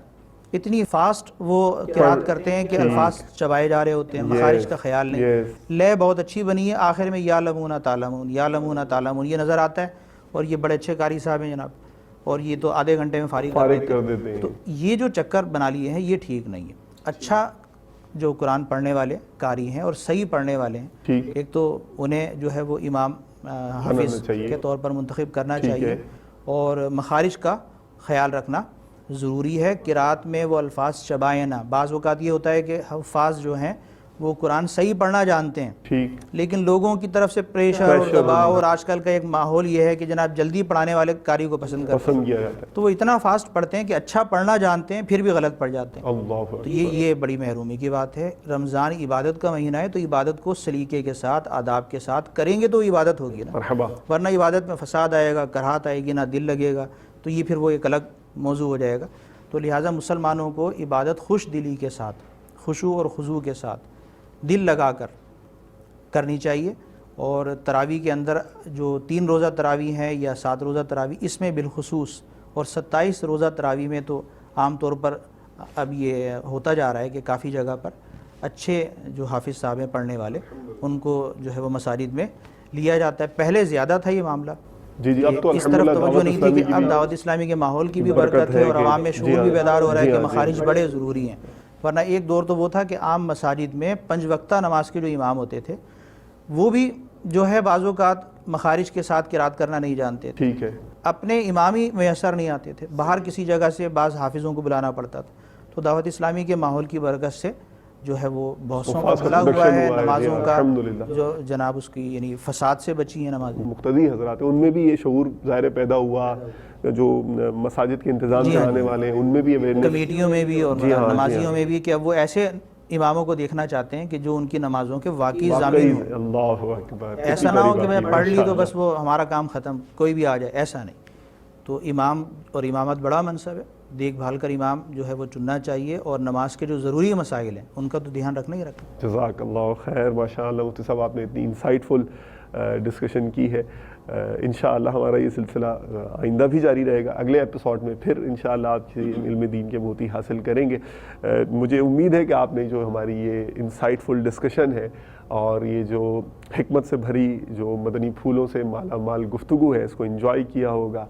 [SPEAKER 3] اتنی فاسٹ وہ قرات کرتے ہیں کہ الفاظ چبائے جا رہے ہوتے ہیں، مخارج کا خیال نہیں، لے بہت اچھی بنی ہے، آخر میں یا لمون تعلمون یا لمون تعلمون یہ نظر آتا ہے، اور یہ بڑے اچھے قاری صاحب ہیں جناب، اور یہ تو آدھے گھنٹے میں فارغ کر دیتے ہیں۔ تو یہ جو چکر بنا لیے ہیں یہ ٹھیک نہیں ہے۔ اچھا جو قرآن پڑھنے والے قاری ہیں اور صحیح پڑھنے والے ہیں، ایک تو انہیں جو ہے وہ امام حافظ کے طور پر منتخب کرنا چاہیے، اور مخارج کا خیال رکھنا ضروری ہے، قرات میں وہ الفاظ چبائیں نہ۔ بعض اوقات یہ ہوتا ہے کہ حفاظ جو ہیں وہ قرآن صحیح پڑھنا جانتے ہیں لیکن لوگوں کی طرف سے پریشر اور دباؤ، اور آج کل کا ایک ماحول یہ ہے کہ جناب جلدی پڑھانے والے قاری کو پسند کرتے ہیں، تو وہ اتنا فاسٹ پڑھتے ہیں کہ اچھا پڑھنا جانتے ہیں پھر بھی غلط پڑھ جاتے ہیں۔ تو یہ بڑی محرومی کی بات ہے۔ رمضان عبادت کا مہینہ ہے تو عبادت کو سلیقے کے ساتھ، آداب کے ساتھ کریں گے تو عبادت ہوگی نا، ورنہ عبادت میں فساد آئے گا، کراہت آئے گی، نہ دل لگے گا، تو یہ پھر وہ ایک الگ موضوع ہو جائے گا۔ تو لہٰذا مسلمانوں کو عبادت خوش دلی کے ساتھ، خشوع اور خضوع کے ساتھ، دل لگا کر کرنی چاہیے، اور تراویح کے اندر جو 3 روزہ تراویح ہے یا 7 روزہ تراویح، اس میں بالخصوص، اور 27 روزہ تراویح میں تو عام طور پر اب یہ ہوتا جا رہا ہے کہ کافی جگہ پر اچھے جو حافظ صاحب ہیں پڑھنے والے ان کو جو ہے وہ مساجد میں لیا جاتا ہے۔ پہلے زیادہ تھا یہ معاملہ،
[SPEAKER 2] اب تو
[SPEAKER 3] اس طرف توجہ نہیں تھی کہ اب دعوت اسلامی کے ماحول کی بھی برکت ہے اور عوام میں شعور بھی بیدار ہو رہا ہے کہ مخارج بڑے ضروری ہیں، ورنہ ایک دور تو وہ تھا کہ عام مساجد میں 5 وقتہ نماز کے جو امام ہوتے تھے وہ بھی جو ہے بعض اوقات مخارج کے ساتھ قرات کرنا نہیں جانتے تھے، اپنے امام ہی میسر نہیں آتے تھے، باہر کسی جگہ سے بعض حافظوں کو بلانا پڑتا تھا۔ تو دعوت اسلامی کے ماحول کی برکت سے جو ہے وہ بہت سو کھلا ہوا ہے، نمازوں کا جو جناب اس کی یعنی فساد سے بچی ہیں نمازیں۔
[SPEAKER 2] مقتدی حضرات ان میں بھی یہ شعور ظاہر پیدا ہوا، جو مساجد کے انتظام کرانے والے ہیں ان میں بھی اویئرنیس،
[SPEAKER 3] کمیٹیوں میں بھی اور نمازیوں میں بھی، کہ اب وہ ایسے اماموں کو دیکھنا چاہتے ہیں کہ جو ان کی نمازوں کے واقعی ضامن ہوں۔
[SPEAKER 2] اللہ اکبر،
[SPEAKER 3] ایسا نہ ہو کہ میں پڑھ لی تو بس وہ ہمارا کام ختم، کوئی بھی آ جائے، ایسا نہیں۔ تو امام اور امامت بڑا منصب ہے، دیکھ بھال کر امام جو ہے وہ چننا چاہیے، اور نماز کے جو ضروری مسائل ہیں ان کا تو دھیان رکھنا ہی رکھنا۔
[SPEAKER 2] جزاک اللہ خیر، ماشاء اللہ مفتی صاحب آپ نے اتنی انسائٹ فل ڈسکشن کی ہے۔ انشاءاللہ ہمارا یہ سلسلہ آئندہ بھی جاری رہے گا، اگلے ایپیسوڈ میں پھر انشاءاللہ آپ سے علم دین کے موتی حاصل کریں گے۔ مجھے امید ہے کہ آپ نے جو ہماری یہ انسائٹ فل ڈسکشن ہے اور یہ جو حکمت سے بھری جو مدنی پھولوں سے مالا مال گفتگو ہے اس کو انجوائے کیا ہوگا،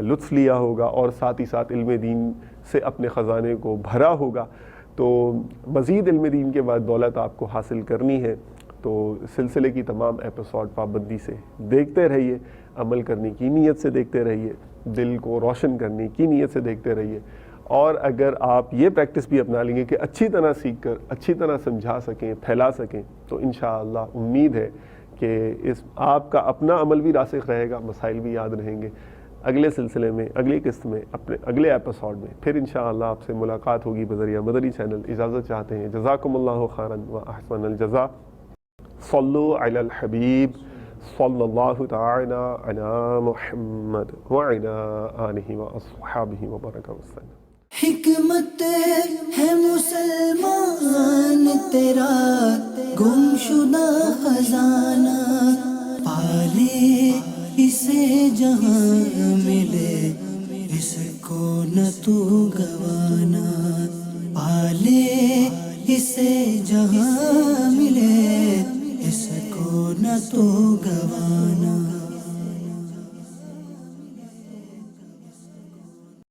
[SPEAKER 2] لطف لیا ہوگا، اور ساتھ ہی ساتھ علم دین سے اپنے خزانے کو بھرا ہوگا۔ تو مزید علم دین کے بعد دولت آپ کو حاصل کرنی ہے تو سلسلے کی تمام ایپیسوڈ پابندی سے دیکھتے رہیے، عمل کرنے کی نیت سے دیکھتے رہیے، دل کو روشن کرنے کی نیت سے دیکھتے رہیے، اور اگر آپ یہ پریکٹس بھی اپنا لیں گے کہ اچھی طرح سیکھ کر اچھی طرح سمجھا سکیں، پھیلا سکیں، تو انشاءاللہ امید ہے کہ اس آپ کا اپنا عمل بھی راسخ رہے گا، مسائل بھی یاد رہیں گے۔ اگلے سلسلے میں، اگلی قسط میں، اپنے اگلے ایپیسوڈ میں پھر انشاءاللہ آپ سے ملاقات ہوگی بذریعہ مدنی چینل۔ اجازت چاہتے ہیں، جزاکم اللہ خیرا و احسن الجزاء۔ صلو علی الحبیب صلی اللہ تعالی علی محمد وعلی آلہ واصحابہ وبارک وسلم۔
[SPEAKER 1] حکمت ہے مسلمان تیرا گمشدہ خزانہ، پالے اسے جہاں ملے اس کو نہ تو گوانا، پالے اسے جہاں ملے اس کو نہ تو گوانا.